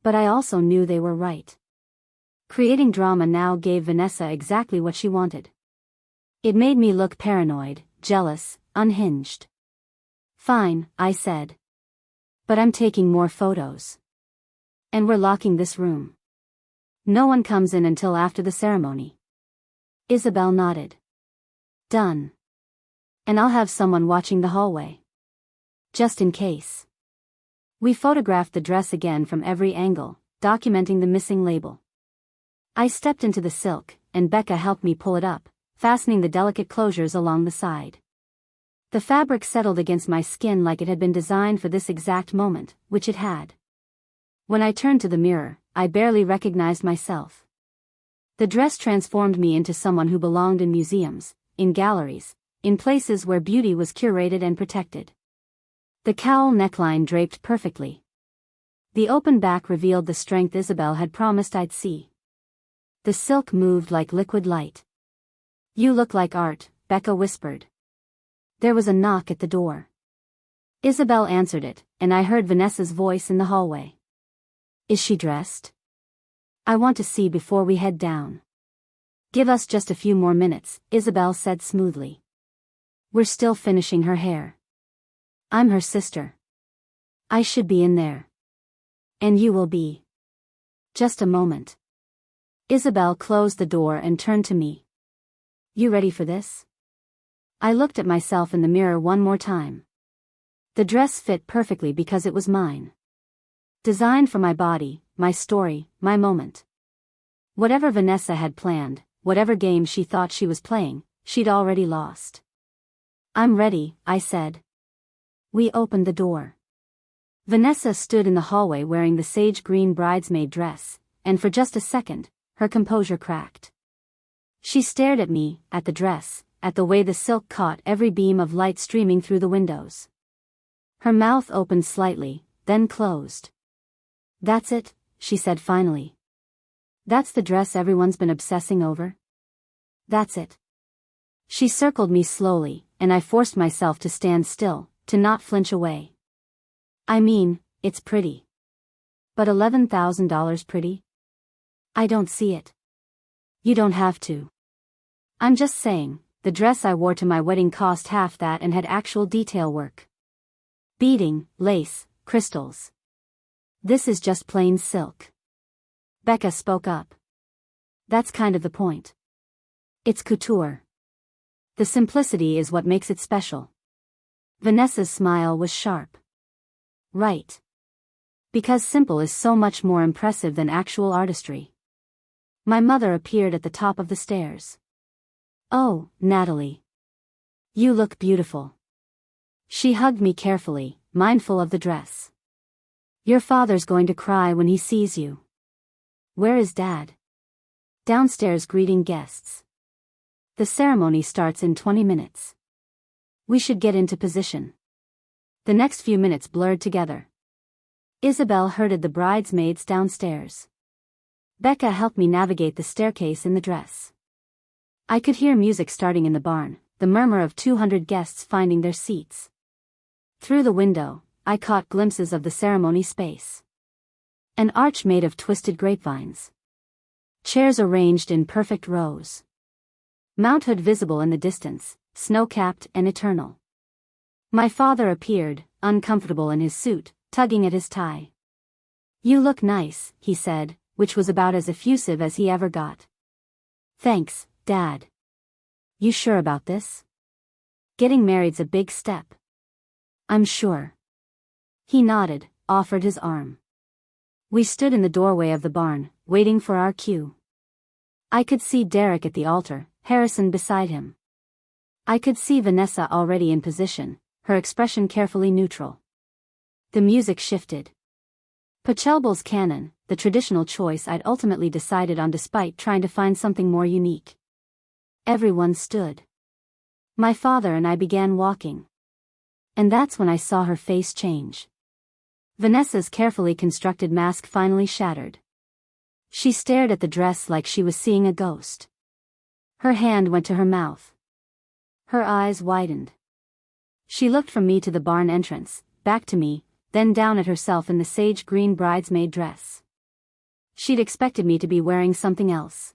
Speaker 1: But I also knew they were right. Creating drama now gave Vanessa exactly what she wanted. It made me look paranoid, jealous, unhinged. Fine, I said. But I'm taking more photos. And we're locking this room. No one comes in until after the ceremony. Isabel nodded. Done. And I'll have someone watching the hallway. Just in case. We photographed the dress again from every angle, documenting the missing label. I stepped into the silk, and Becca helped me pull it up, fastening the delicate closures along the side. The fabric settled against my skin like it had been designed for this exact moment, which it had. When I turned to the mirror, I barely recognized myself. The dress transformed me into someone who belonged in museums, in galleries, in places where beauty was curated and protected. The cowl neckline draped perfectly. The open back revealed the strength Isabel had promised I'd see. The silk moved like liquid light. "You look like art," Becca whispered. There was a knock at the door. Isabel answered it, and I heard Vanessa's voice in the hallway. "Is she dressed? I want to see before we head down." "Give us just a few more minutes," Isabel said smoothly. "We're still finishing her hair. I'm her sister. I should be in there. And you will be." "Just a moment." Isabel closed the door and turned to me. "You ready for this?" I looked at myself in the mirror one more time. The dress fit perfectly because it was mine. Designed for my body, my story, my moment. Whatever Vanessa had planned, whatever game she thought she was playing, she'd already lost. "I'm ready," I said. We opened the door. Vanessa stood in the hallway wearing the sage green bridesmaid dress, and for just a second, her composure cracked. She stared at me, at the dress, at the way the silk caught every beam of light streaming through the windows. Her mouth opened slightly, then closed. "That's it," she said finally. "That's the dress everyone's been obsessing over? That's it." She circled me slowly, and I forced myself to stand still, to not flinch away. "I mean, it's pretty. But $11,000 pretty? I don't see it." "You don't have to. I'm just saying, the dress I wore to my wedding cost half that and had actual detail work. Beading, lace, crystals. This is just plain silk." Becca spoke up. "That's kind of the point. It's couture. The simplicity is what makes it special." Vanessa's smile was sharp. "Right. Because simple is so much more impressive than actual artistry." My mother appeared at the top of the stairs. "Oh, Natalie. You look beautiful." She hugged me carefully, mindful of the dress. "Your father's going to cry when he sees you." "Where is Dad?" "Downstairs greeting guests. The ceremony starts in 20 minutes. We should get into position." The next few minutes blurred together. Isabel herded the bridesmaids downstairs. Becca helped me navigate the staircase in the dress. I could hear music starting in the barn, the murmur of 200 guests finding their seats. Through the window, I caught glimpses of the ceremony space. An arch made of twisted grapevines. Chairs arranged in perfect rows. Mount Hood visible in the distance, snow-capped and eternal. My father appeared, uncomfortable in his suit, tugging at his tie. "You look nice," he said, which was about as effusive as he ever got. "Thanks, Dad. You sure about this? Getting married's a big step." "I'm sure." He nodded, offered his arm. We stood in the doorway of the barn, waiting for our cue. I could see Derek at the altar, Harrison beside him. I could see Vanessa already in position, her expression carefully neutral. The music shifted. Pachelbel's canon, the traditional choice I'd ultimately decided on despite trying to find something more unique. Everyone stood. My father and I began walking. And that's when I saw her face change. Vanessa's carefully constructed mask finally shattered. She stared at the dress like she was seeing a ghost. Her hand went to her mouth. Her eyes widened. She looked from me to the barn entrance, back to me, then down at herself in the sage green bridesmaid dress. She'd expected me to be wearing something else.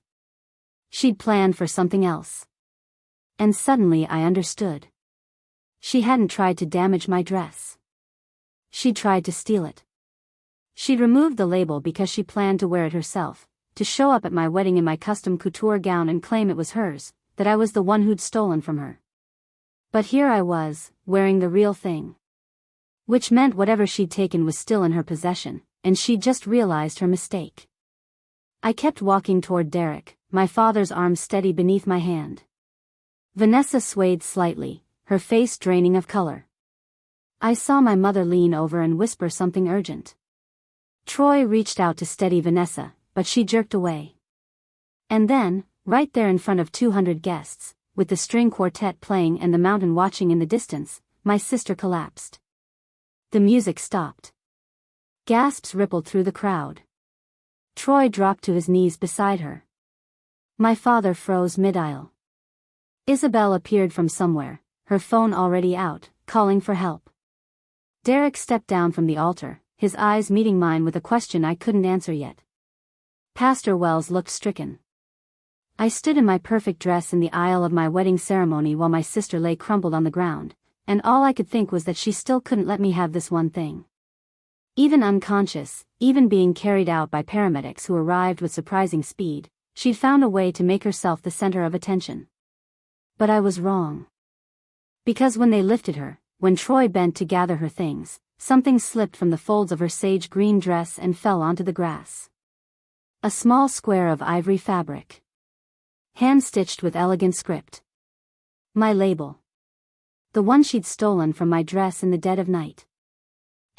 Speaker 1: She'd planned for something else. And suddenly I understood. She hadn't tried to damage my dress. She'd tried to steal it. She'd removed the label because she planned to wear it herself, to show up at my wedding in my custom couture gown and claim it was hers, that I was the one who'd stolen from her. But here I was, wearing the real thing. Which meant whatever she'd taken was still in her possession, and she'd just realized her mistake. I kept walking toward Derek, my father's arm steady beneath my hand. Vanessa swayed slightly, her face draining of color. I saw my mother lean over and whisper something urgent. Troy reached out to steady Vanessa, but she jerked away. And then, right there in front of 200 guests, with the string quartet playing and the mountain watching in the distance, my sister collapsed. The music stopped. Gasps rippled through the crowd. Troy dropped to his knees beside her. My father froze mid-aisle. Isabel appeared from somewhere, her phone already out, calling for help. Derek stepped down from the altar, his eyes meeting mine with a question I couldn't answer yet. Pastor Wells looked stricken. I stood in my perfect dress in the aisle of my wedding ceremony while my sister lay crumpled on the ground, and all I could think was that she still couldn't let me have this one thing. Even unconscious, even being carried out by paramedics who arrived with surprising speed, she'd found a way to make herself the center of attention. But I was wrong. Because when they lifted her, when Troy bent to gather her things, something slipped from the folds of her sage green dress and fell onto the grass. A small square of ivory fabric. Hand-stitched with elegant script. My label. The one she'd stolen from my dress in the dead of night.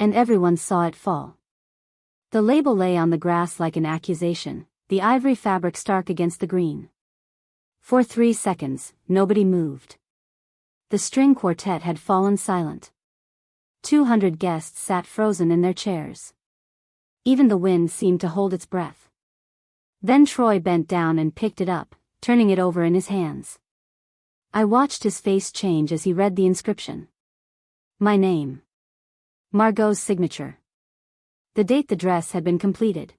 Speaker 1: And everyone saw it fall. The label lay on the grass like an accusation, the ivory fabric stark against the green. For 3 seconds, nobody moved. The string quartet had fallen silent. 200 guests sat frozen in their chairs. Even the wind seemed to hold its breath. Then Troy bent down and picked it up, turning it over in his hands. I watched his face change as he read the inscription. My name. Margaux's signature. The date the dress had been completed.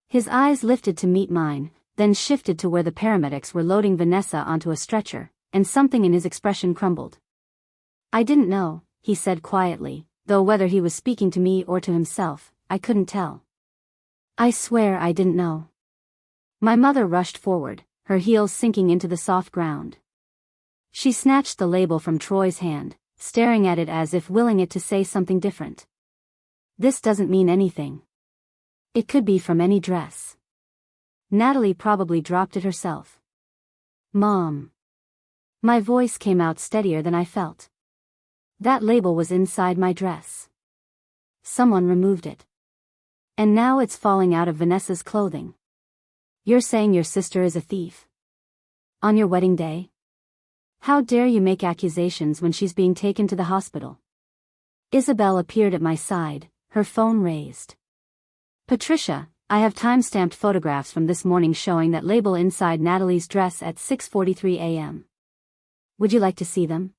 Speaker 1: His eyes lifted to meet mine, then shifted to where the paramedics were loading Vanessa onto a stretcher, and something in his expression crumbled. I didn't know, he said quietly, though whether he was speaking to me or to himself, I couldn't tell. I swear I didn't know. My mother rushed forward, her heels sinking into the soft ground. She snatched the label from Troy's hand, staring at it as if willing it to say something different. This doesn't mean anything. It could be from any dress. Natalie probably dropped it herself. Mom. My voice came out steadier than I felt. That label was inside my dress. Someone removed it. And now it's falling out of Vanessa's clothing. You're saying your sister is a thief? On your wedding day? How dare you make accusations when she's being taken to the hospital? Isabel appeared at my side, her phone raised. Patricia, I have time-stamped photographs from this morning showing that label inside Natalie's dress at 6:43 a.m. Would you like to see them?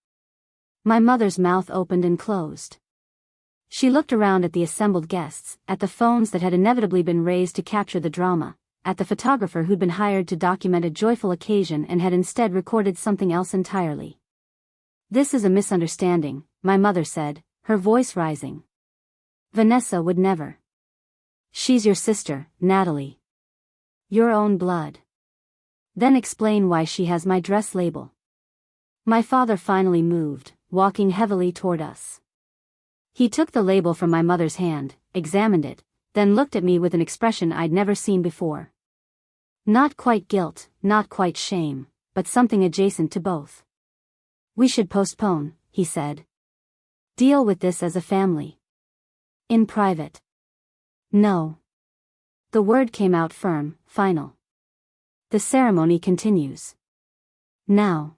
Speaker 1: My mother's mouth opened and closed. She looked around at the assembled guests, at the phones that had inevitably been raised to capture the drama, at the photographer who'd been hired to document a joyful occasion and had instead recorded something else entirely. This is a misunderstanding, my mother said, her voice rising. Vanessa would never. She's your sister, Natalie. Your own blood. Then explain why she has my dress label. My father finally moved, walking heavily toward us. He took the label from my mother's hand, examined it, then looked at me with an expression I'd never seen before. Not quite guilt, not quite shame, but something adjacent to both. We should postpone, he said. Deal with this as a family. In private. No. The word came out firm, final. The ceremony continues. Now.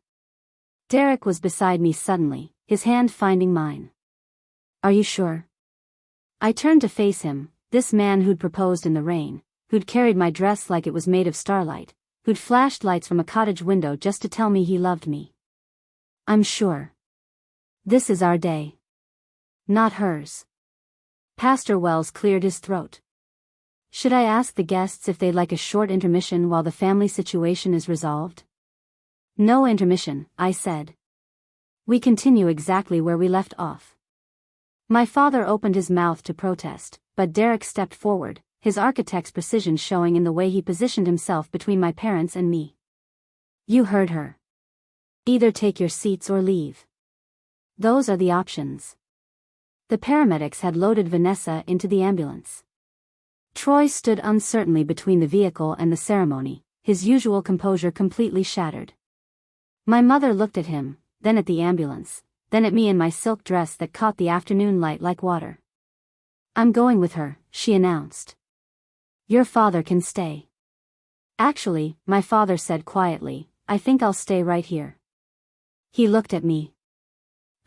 Speaker 1: Derek was beside me suddenly, his hand finding mine. Are you sure? I turned to face him, this man who'd proposed in the rain, who'd carried my dress like it was made of starlight, who'd flashed lights from a cottage window just to tell me he loved me. I'm sure. This is our day. Not hers. Pastor Wells cleared his throat. Should I ask the guests if they'd like a short intermission while the family situation is resolved? No intermission, I said. We continue exactly where we left off. My father opened his mouth to protest, but Derek stepped forward, his architect's precision showing in the way he positioned himself between my parents and me. You heard her. Either take your seats or leave. Those are the options. The paramedics had loaded Vanessa into the ambulance. Troy stood uncertainly between the vehicle and the ceremony, his usual composure completely shattered. My mother looked at him, then at the ambulance, then at me in my silk dress that caught the afternoon light like water. I'm going with her, she announced. Your father can stay. Actually, my father said quietly, I think I'll stay right here. He looked at me.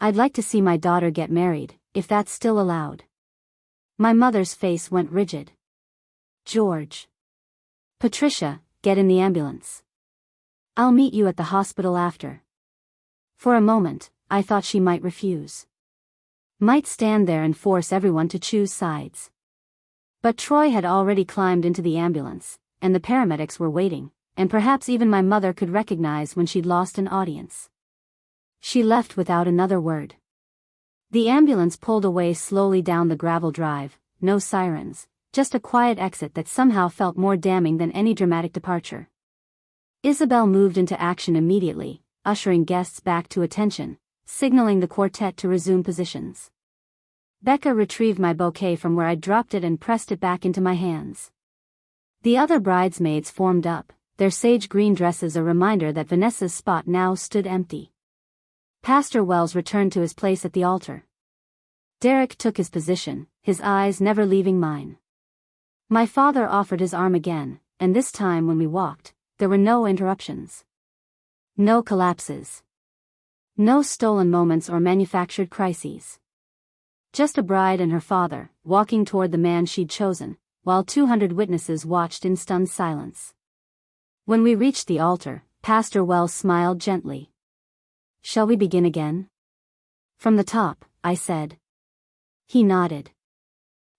Speaker 1: I'd like to see my daughter get married, if that's still allowed. My mother's face went rigid. George. Patricia, get in the ambulance. I'll meet you at the hospital after. For a moment, I thought she might refuse. Might stand there and force everyone to choose sides. But Troy had already climbed into the ambulance, and the paramedics were waiting, and perhaps even my mother could recognize when she'd lost an audience. She left without another word. The ambulance pulled away slowly down the gravel drive, no sirens, just a quiet exit that somehow felt more damning than any dramatic departure. Isabel moved into action immediately, ushering guests back to attention, signaling the quartet to resume positions. Becca retrieved my bouquet from where I'd dropped it and pressed it back into my hands. The other bridesmaids formed up, their sage green dresses a reminder that Vanessa's spot now stood empty. Pastor Wells returned to his place at the altar. Derek took his position, his eyes never leaving mine. My father offered his arm again, and this time when we walked, there were no interruptions. No collapses. No stolen moments or manufactured crises. Just a bride and her father, walking toward the man she'd chosen, while 200 witnesses watched in stunned silence. When we reached the altar, Pastor Wells smiled gently. Shall we begin again? From the top, I said. He nodded.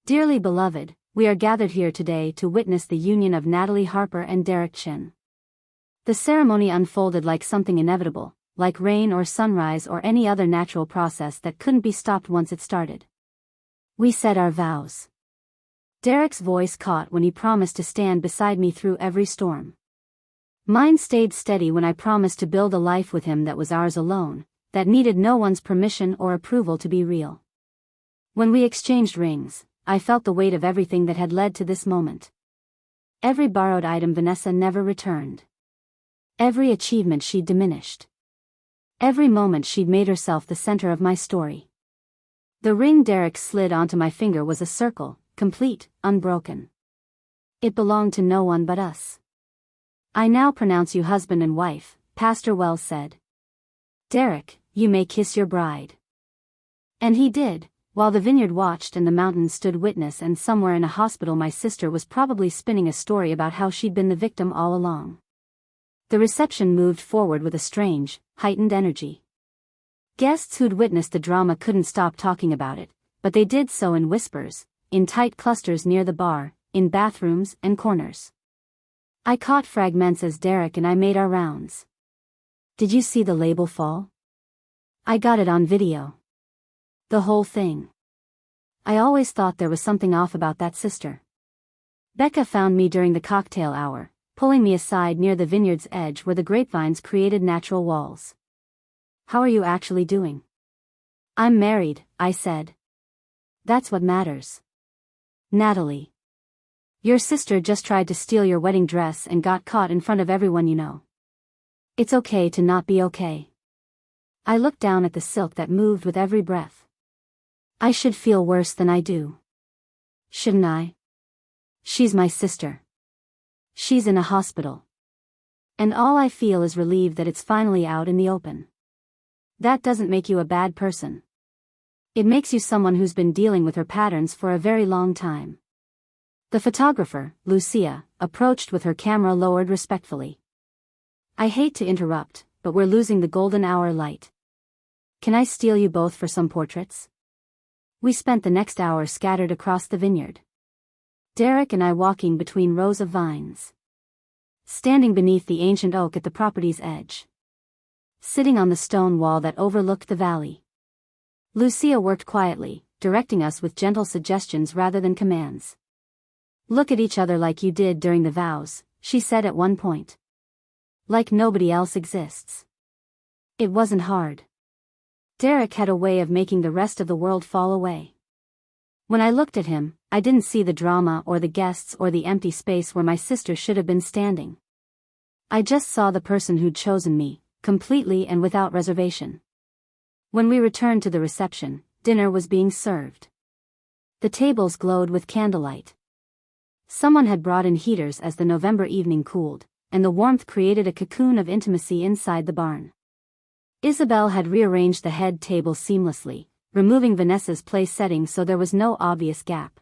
Speaker 1: Dearly beloved, we are gathered here today to witness the union of Natalie Harper and Derek Chin. The ceremony unfolded like something inevitable, like rain or sunrise or any other natural process that couldn't be stopped once it started. We said our vows. Derek's voice caught when he promised to stand beside me through every storm. Mine stayed steady when I promised to build a life with him that was ours alone, that needed no one's permission or approval to be real. When we exchanged rings, I felt the weight of everything that had led to this moment. Every borrowed item Vanessa never returned. Every achievement she'd diminished. Every moment she'd made herself the center of my story. The ring Derek slid onto my finger was a circle, complete, unbroken. It belonged to no one but us. I now pronounce you husband and wife, Pastor Wells said. Derek, you may kiss your bride. And he did, while the vineyard watched and the mountains stood witness, and somewhere in a hospital my sister was probably spinning a story about how she'd been the victim all along. The reception moved forward with a strange, heightened energy. Guests who'd witnessed the drama couldn't stop talking about it, but they did so in whispers, in tight clusters near the bar, in bathrooms and corners. I caught fragments as Derek and I made our rounds. Did you see the label fall? I got it on video. The whole thing. I always thought there was something off about that sister. Becca found me during the cocktail hour, pulling me aside near the vineyard's edge where the grapevines created natural walls. How are you actually doing? I'm married, I said. That's what matters. Natalie. Your sister just tried to steal your wedding dress and got caught in front of everyone you know. It's okay to not be okay. I looked down at the silk that moved with every breath. I should feel worse than I do. Shouldn't I? She's my sister. She's in a hospital. And all I feel is relieved that it's finally out in the open. That doesn't make you a bad person. It makes you someone who's been dealing with her patterns for a very long time. The photographer, Lucia, approached with her camera lowered respectfully. I hate to interrupt, but we're losing the golden hour light. Can I steal you both for some portraits? We spent the next hour scattered across the vineyard. Derek and I walking between rows of vines. Standing beneath the ancient oak at the property's edge. Sitting on the stone wall that overlooked the valley. Lucia worked quietly, directing us with gentle suggestions rather than commands. Look at each other like you did during the vows, she said at one point. Like nobody else exists. It wasn't hard. Derek had a way of making the rest of the world fall away. When I looked at him, I didn't see the drama or the guests or the empty space where my sister should have been standing. I just saw the person who'd chosen me, completely and without reservation. When we returned to the reception, dinner was being served. The tables glowed with candlelight. Someone had brought in heaters as the November evening cooled, and the warmth created a cocoon of intimacy inside the barn. Isabel had rearranged the head table seamlessly, removing Vanessa's place setting so there was no obvious gap.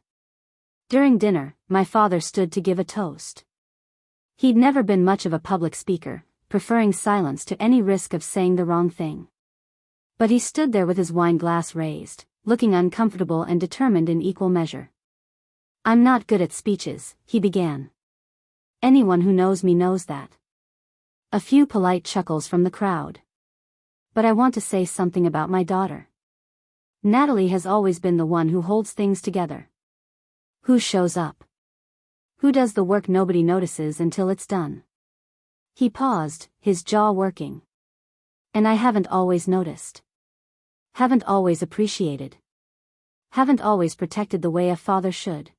Speaker 1: During dinner, my father stood to give a toast. He'd never been much of a public speaker, preferring silence to any risk of saying the wrong thing. But he stood there with his wine glass raised, looking uncomfortable and determined in equal measure. "I'm not good at speeches," he began. "Anyone who knows me knows that." A few polite chuckles from the crowd. "But I want to say something about my daughter. Natalie has always been the one who holds things together. Who shows up. Who does the work nobody notices until it's done." He paused, his jaw working. "And I haven't always noticed. Haven't always appreciated. Haven't always protected the way a father should."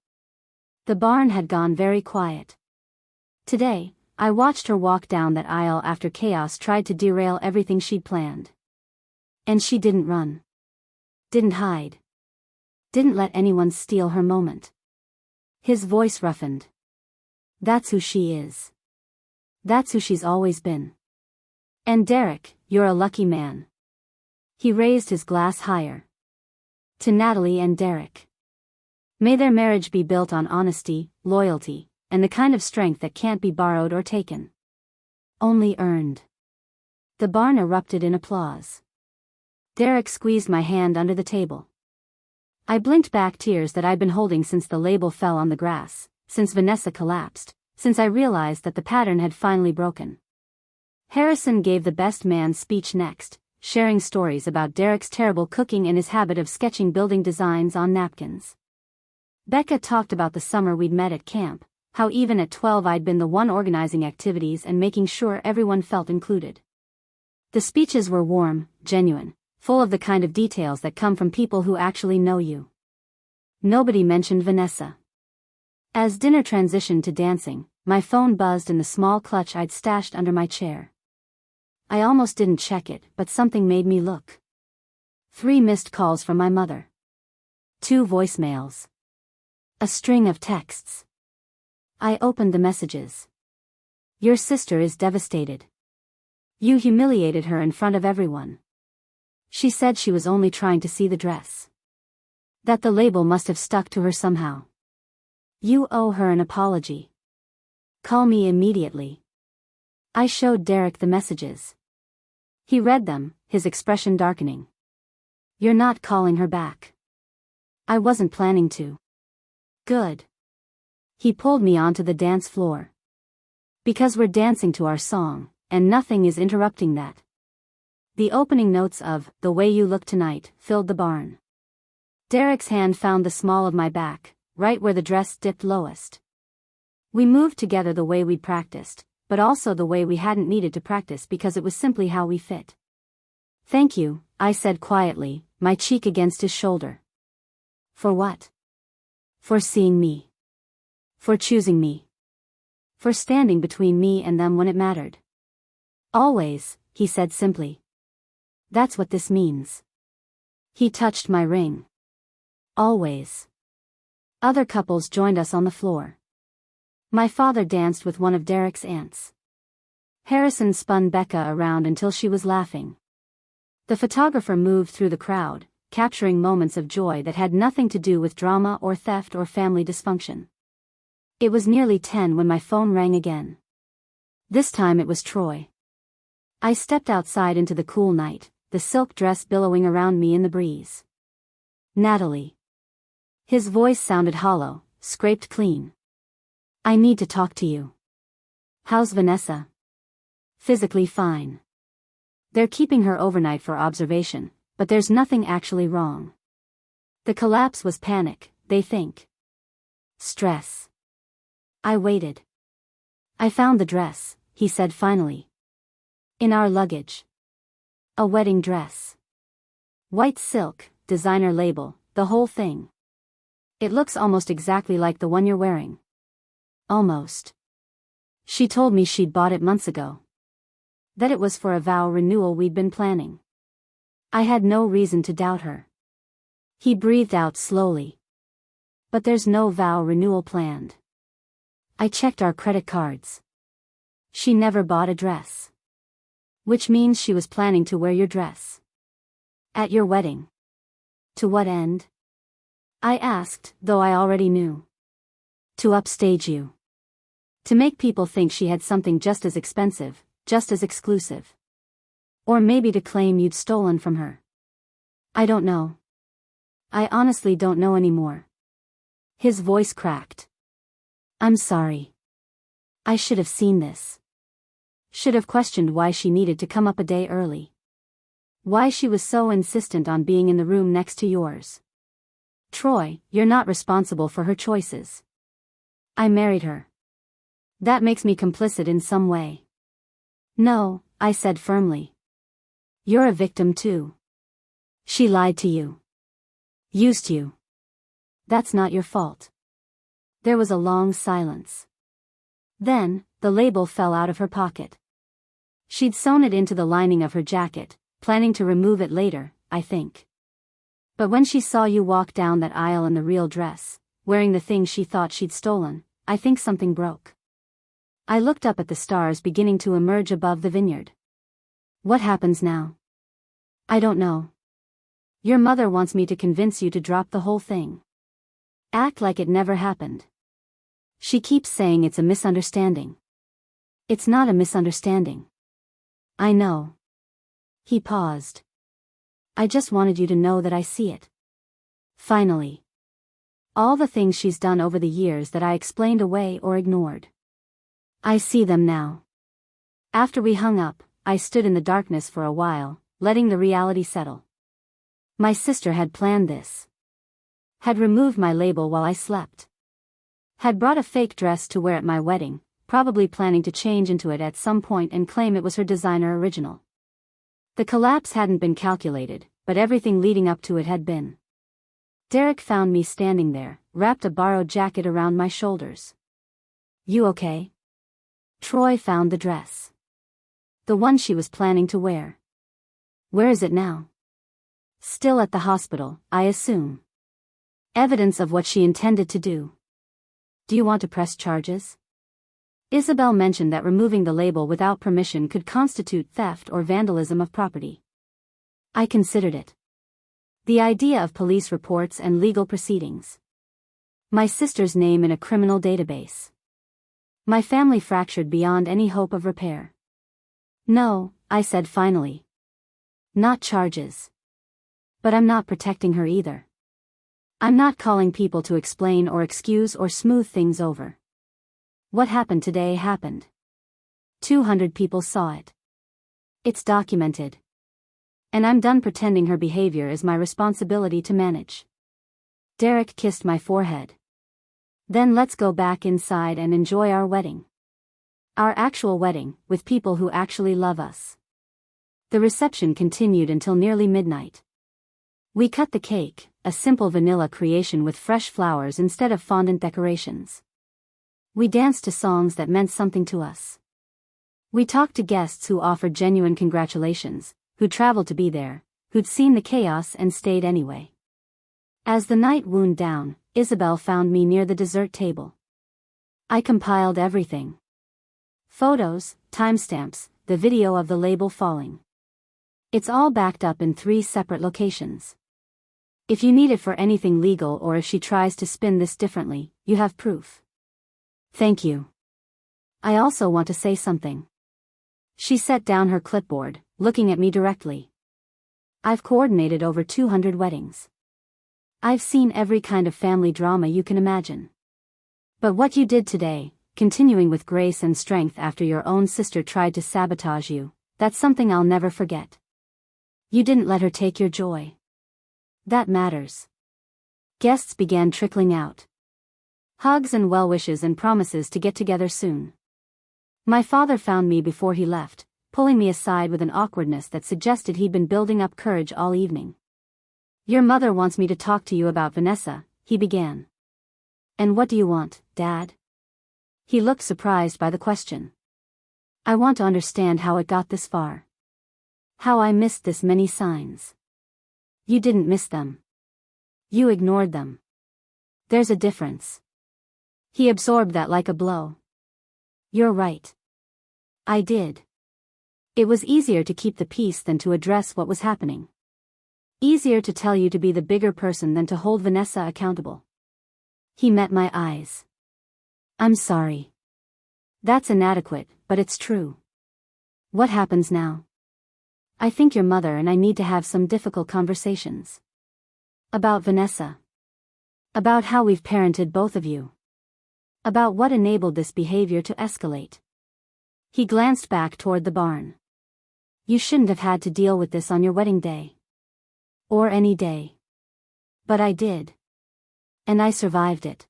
Speaker 1: The barn had gone very quiet. Today, I watched her walk down that aisle after chaos tried to derail everything she'd planned. And she didn't run. Didn't hide. Didn't let anyone steal her moment. His voice roughened. "That's who she is. That's who she's always been. And Derek, you're a lucky man." He raised his glass higher. "To Natalie and Derek. May their marriage be built on honesty, loyalty, and the kind of strength that can't be borrowed or taken. Only earned." The barn erupted in applause. Derek squeezed my hand under the table. I blinked back tears that I'd been holding since the label fell on the grass, since Vanessa collapsed, since I realized that the pattern had finally broken. Harrison gave the best man speech next, sharing stories about Derek's terrible cooking and his habit of sketching building designs on napkins. Becca talked about the summer we'd met at camp, how even at 12 I'd been the one organizing activities and making sure everyone felt included. The speeches were warm, genuine, full of the kind of details that come from people who actually know you. Nobody mentioned Vanessa. As dinner transitioned to dancing, my phone buzzed in the small clutch I'd stashed under my chair. I almost didn't check it, but something made me look. 3 missed calls from my mother. 2 voicemails. A string of texts. I opened the messages. "Your sister is devastated. You humiliated her in front of everyone. She said she was only trying to see the dress. That the label must have stuck to her somehow. You owe her an apology. Call me immediately." I showed Derek the messages. He read them, his expression darkening. "You're not calling her back." "I wasn't planning to." "Good." He pulled me onto the dance floor. "Because we're dancing to our song, and nothing is interrupting that." The opening notes of "The Way You Look Tonight" filled the barn. Derek's hand found the small of my back, right where the dress dipped lowest. We moved together the way we'd practiced, but also the way we hadn't needed to practice because it was simply how we fit. "Thank you," I said quietly, my cheek against his shoulder. "For what?" "For seeing me. For choosing me. For standing between me and them when it mattered." "Always," he said simply. "That's what this means." He touched my ring. "Always." Other couples joined us on the floor. My father danced with one of Derek's aunts. Harrison spun Becca around until she was laughing. The photographer moved through the crowd, capturing moments of joy that had nothing to do with drama or theft or family dysfunction. It was nearly 10 when my phone rang again. This time it was Troy. I stepped outside into the cool night, the silk dress billowing around me in the breeze. "Natalie." His voice sounded hollow, scraped clean. "I need to talk to you." "How's Vanessa?" "Physically fine. They're keeping her overnight for observation, but there's nothing actually wrong. The collapse was panic, they think. Stress." I waited. "I found the dress," he said finally. "In our luggage. A wedding dress. White silk, designer label, the whole thing. It looks almost exactly like the one you're wearing." "Almost." She told me she'd bought it months ago. That it was for a vow renewal we'd been planning. I had no reason to doubt her. He breathed out slowly. "But there's no vow renewal planned." I checked our credit cards. "She never bought a dress." "Which means she was planning to wear your dress." "At your wedding." "To what end?" I asked, though I already knew. To upstage you. To make people think she had something just as expensive, just as exclusive. Or maybe to claim you'd stolen from her. I don't know. I honestly don't know anymore. His voice cracked. I'm sorry. I should have seen this. Should have questioned why she needed to come up a day early. Why she was so insistent on being in the room next to yours. Troy, you're not responsible for her choices. I married her. That makes me complicit in some way. No, I said firmly. You're a victim too. She lied to you. Used you. That's not your fault. There was a long silence. Then, the label fell out of her pocket. She'd sewn it into the lining of her jacket, planning to remove it later, I think. But when she saw you walk down that aisle in the real dress, wearing the thing she thought she'd stolen, I think something broke. I looked up at the stars beginning to emerge above the vineyard. What happens now? I don't know. Your mother wants me to convince you to drop the whole thing. Act like it never happened. She keeps saying it's a misunderstanding. It's not a misunderstanding. I know. He paused. I just wanted you to know that I see it. Finally. All the things she's done over the years that I explained away or ignored. I see them now. After we hung up, I stood in the darkness for a while, letting the reality settle. My sister had planned this. Had removed my label while I slept. Had brought a fake dress to wear at my wedding, probably planning to change into it at some point and claim it was her designer original. The collapse hadn't been calculated, but everything leading up to it had been. Derek found me standing there, wrapped a borrowed jacket around my shoulders. You okay? Troy found the dress. The one she was planning to wear. Where is it now? Still at the hospital, I assume. Evidence of what she intended to do. Do you want to press charges? Isabel mentioned that removing the label without permission could constitute theft or vandalism of property. I considered it. The idea of police reports and legal proceedings. My sister's name in a criminal database. My family fractured beyond any hope of repair. No, I said finally. Not charges. But I'm not protecting her either. I'm not calling people to explain or excuse or smooth things over. What happened today happened. 200 people saw it. It's documented. And I'm done pretending her behavior is my responsibility to manage. Derek kissed my forehead. Then let's go back inside and enjoy our wedding. Our actual wedding, with people who actually love us. The reception continued until nearly midnight. We cut the cake, a simple vanilla creation with fresh flowers instead of fondant decorations. We danced to songs that meant something to us. We talked to guests who offered genuine congratulations, who traveled to be there, who'd seen the chaos and stayed anyway. As the night wound down, Isabel found me near the dessert table. I compiled everything. Photos, timestamps, the video of the label falling. It's all backed up in 3 separate locations. If you need it for anything legal or if she tries to spin this differently, you have proof. Thank you. I also want to say something. She set down her clipboard, looking at me directly. I've coordinated over 200 weddings. I've seen every kind of family drama you can imagine. But what you did today, continuing with grace and strength after your own sister tried to sabotage you, that's something I'll never forget. You didn't let her take your joy. That matters. Guests began trickling out. Hugs and well wishes and promises to get together soon. My father found me before he left, pulling me aside with an awkwardness that suggested he'd been building up courage all evening. Your mother wants me to talk to you about Vanessa, he began. And what do you want, Dad? He looked surprised by the question. I want to understand how it got this far. How I missed this many signs. You didn't miss them. You ignored them. There's a difference. He absorbed that like a blow. You're right. I did. It was easier to keep the peace than to address what was happening. Easier to tell you to be the bigger person than to hold Vanessa accountable. He met my eyes. I'm sorry. That's inadequate, but it's true. What happens now? I think your mother and I need to have some difficult conversations. About Vanessa. About how we've parented both of you. About what enabled this behavior to escalate. He glanced back toward the barn. You shouldn't have had to deal with this on your wedding day. Or any day. But I did. And I survived it.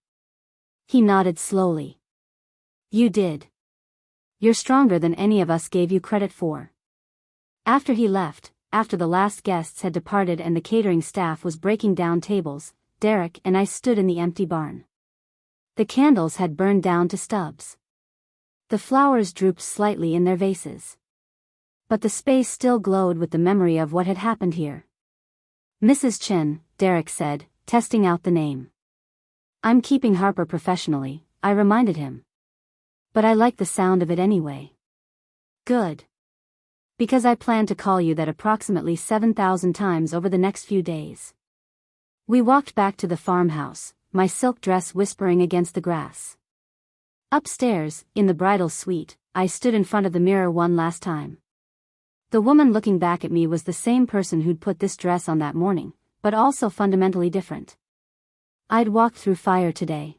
Speaker 1: He nodded slowly. You did. You're stronger than any of us gave you credit for. After he left, after the last guests had departed and the catering staff was breaking down tables, Derek and I stood in the empty barn. The candles had burned down to stubs. The flowers drooped slightly in their vases. But the space still glowed with the memory of what had happened here. Mrs. Chen, Derek said, testing out the name. I'm keeping Harper professionally, I reminded him. But I like the sound of it anyway. Good. Because I plan to call you that approximately 7,000 times over the next few days. We walked back to the farmhouse, my silk dress whispering against the grass. Upstairs, in the bridal suite, I stood in front of the mirror one last time. The woman looking back at me was the same person who'd put this dress on that morning, but also fundamentally different. I'd walked through fire today.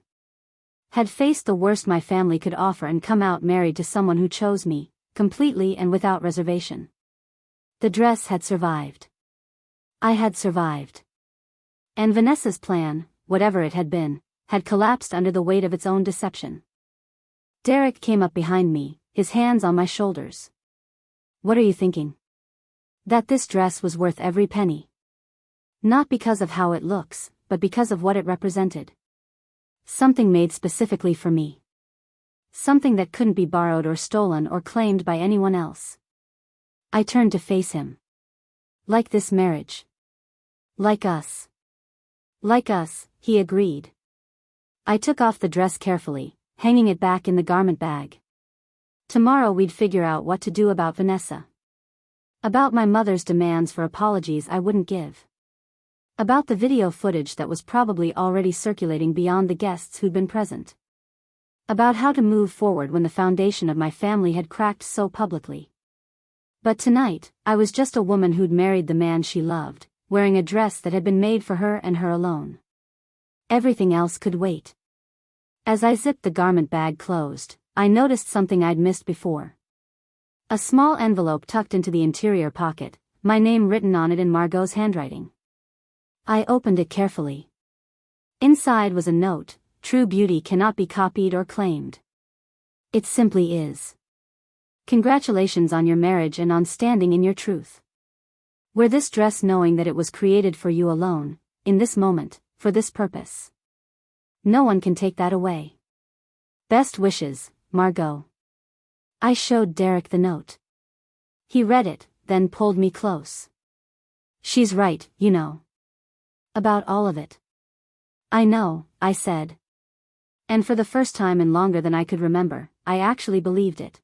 Speaker 1: Had faced the worst my family could offer and come out married to someone who chose me, completely and without reservation. The dress had survived. I had survived. And Vanessa's plan, whatever it had been, had collapsed under the weight of its own deception. Derek came up behind me, his hands on my shoulders. What are you thinking? That this dress was worth every penny. Not because of how it looks, but because of what it represented. Something made specifically for me. Something that couldn't be borrowed or stolen or claimed by anyone else. I turned to face him. Like this marriage. Like us. Like us, he agreed. I took off the dress carefully, hanging it back in the garment bag. Tomorrow we'd figure out what to do about Vanessa. About my mother's demands for apologies I wouldn't give. About the video footage that was probably already circulating beyond the guests who'd been present. About how to move forward when the foundation of my family had cracked so publicly. But tonight, I was just a woman who'd married the man she loved, wearing a dress that had been made for her and her alone. Everything else could wait. As I zipped the garment bag closed, I noticed something I'd missed before. A small envelope tucked into the interior pocket, my name written on it in Margaux's handwriting. I opened it carefully. Inside was a note: true beauty cannot be copied or claimed. It simply is. Congratulations on your marriage and on standing in your truth. Wear this dress knowing that it was created for you alone, in this moment, for this purpose. No one can take that away. Best wishes, Margaux. I showed Derek the note. He read it, then pulled me close. She's right, you know. About all of it. I know, I said. And for the first time in longer than I could remember, I actually believed it.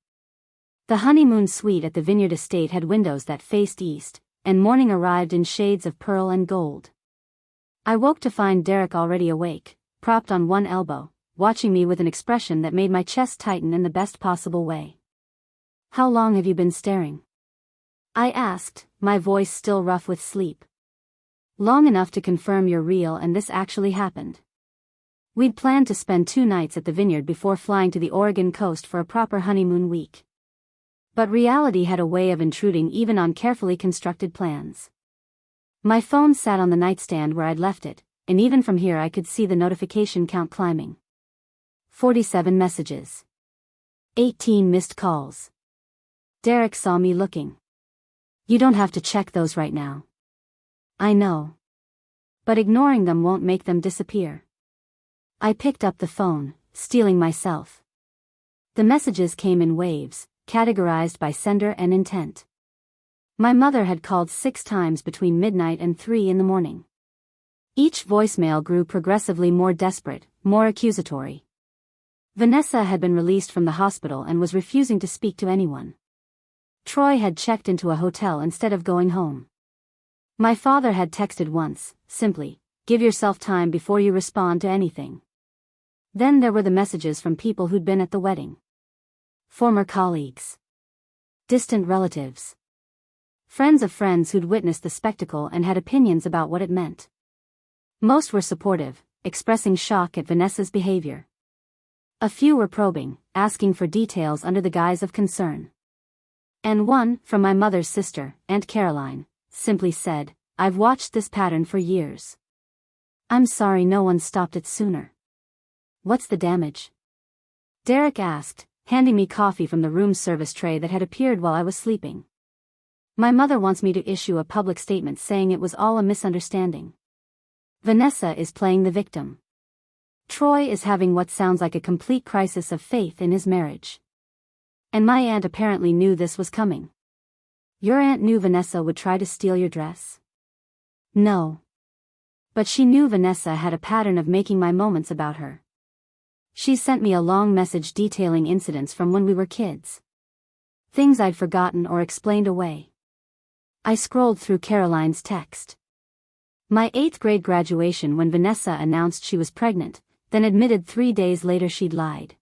Speaker 1: The honeymoon suite at the Vineyard Estate had windows that faced east, and morning arrived in shades of pearl and gold. I woke to find Derek already awake, propped on one elbow, watching me with an expression that made my chest tighten in the best possible way. How long have you been staring? I asked, my voice still rough with sleep. Long enough to confirm you're real and this actually happened. We'd planned to spend 2 nights at the vineyard before flying to the Oregon coast for a proper honeymoon week. But reality had a way of intruding even on carefully constructed plans. My phone sat on the nightstand where I'd left it, and even from here I could see the notification count climbing. 47 messages. 18 missed calls. Derek saw me looking. You don't have to check those right now. I know. But ignoring them won't make them disappear. I picked up the phone, steeling myself. The messages came in waves, categorized by sender and intent. My mother had called 6 times between midnight and 3 in the morning. Each voicemail grew progressively more desperate, more accusatory. Vanessa had been released from the hospital and was refusing to speak to anyone. Troy had checked into a hotel instead of going home. My father had texted once, simply, "Give yourself time before you respond to anything." Then there were the messages from people who'd been at the wedding. Former colleagues. Distant relatives. Friends of friends who'd witnessed the spectacle and had opinions about what it meant. Most were supportive, expressing shock at Vanessa's behavior. A few were probing, asking for details under the guise of concern. And one, from my mother's sister, Aunt Caroline, simply said, "I've watched this pattern for years. I'm sorry no one stopped it sooner." "What's the damage?" Derek asked, handing me coffee from the room service tray that had appeared while I was sleeping. "My mother wants me to issue a public statement saying it was all a misunderstanding. Vanessa is playing the victim. Troy is having what sounds like a complete crisis of faith in his marriage. And my aunt apparently knew this was coming." "Your aunt knew Vanessa would try to steal your dress?" "No. But she knew Vanessa had a pattern of making my moments about her. She sent me a long message detailing incidents from when we were kids. Things I'd forgotten or explained away." I scrolled through Caroline's text. My 8th grade graduation when Vanessa announced she was pregnant, then admitted 3 days later she'd lied.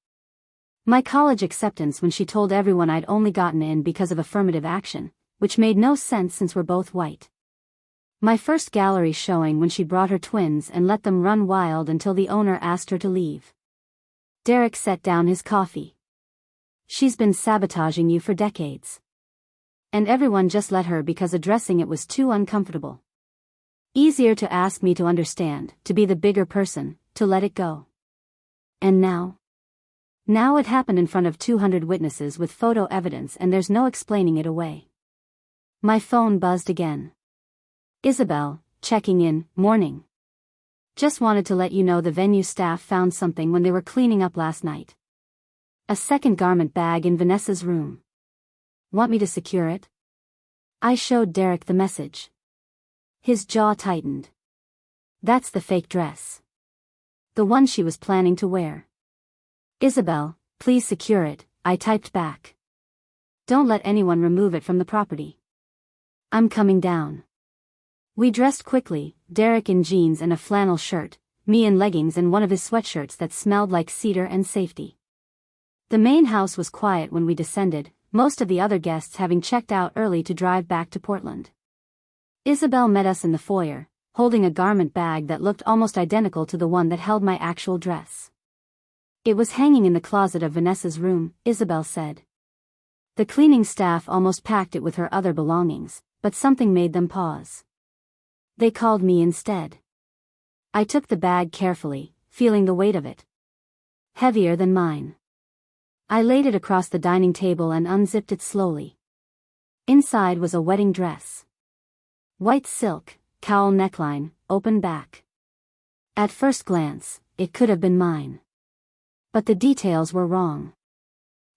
Speaker 1: My college acceptance when she told everyone I'd only gotten in because of affirmative action, which made no sense since we're both white. My first gallery showing when she brought her twins and let them run wild until the owner asked her to leave. Derek set down his coffee. "She's been sabotaging you for decades. And everyone just let her because addressing it was too uncomfortable. Easier to ask me to understand, to be the bigger person, to let it go. And now? Now it happened in front of 200 witnesses with photo evidence and there's no explaining it away." My phone buzzed again. "Isabel, checking in, morning. Just wanted to let you know the venue staff found something when they were cleaning up last night. A second garment bag in Vanessa's room. Want me to secure it?" I showed Derek the message. His jaw tightened. "That's the fake dress. The one she was planning to wear." "Isabel, please secure it," I typed back. "Don't let anyone remove it from the property. I'm coming down." We dressed quickly, Derek in jeans and a flannel shirt, me in leggings and one of his sweatshirts that smelled like cedar and safety. The main house was quiet when we descended, most of the other guests having checked out early to drive back to Portland. Isabel met us in the foyer, holding a garment bag that looked almost identical to the one that held my actual dress. "It was hanging in the closet of Vanessa's room," Isabel said. "The cleaning staff almost packed it with her other belongings, but something made them pause. They called me instead." I took the bag carefully, feeling the weight of it. Heavier than mine. I laid it across the dining table and unzipped it slowly. Inside was a wedding dress. White silk, cowl neckline, open back. At first glance, it could have been mine. But the details were wrong.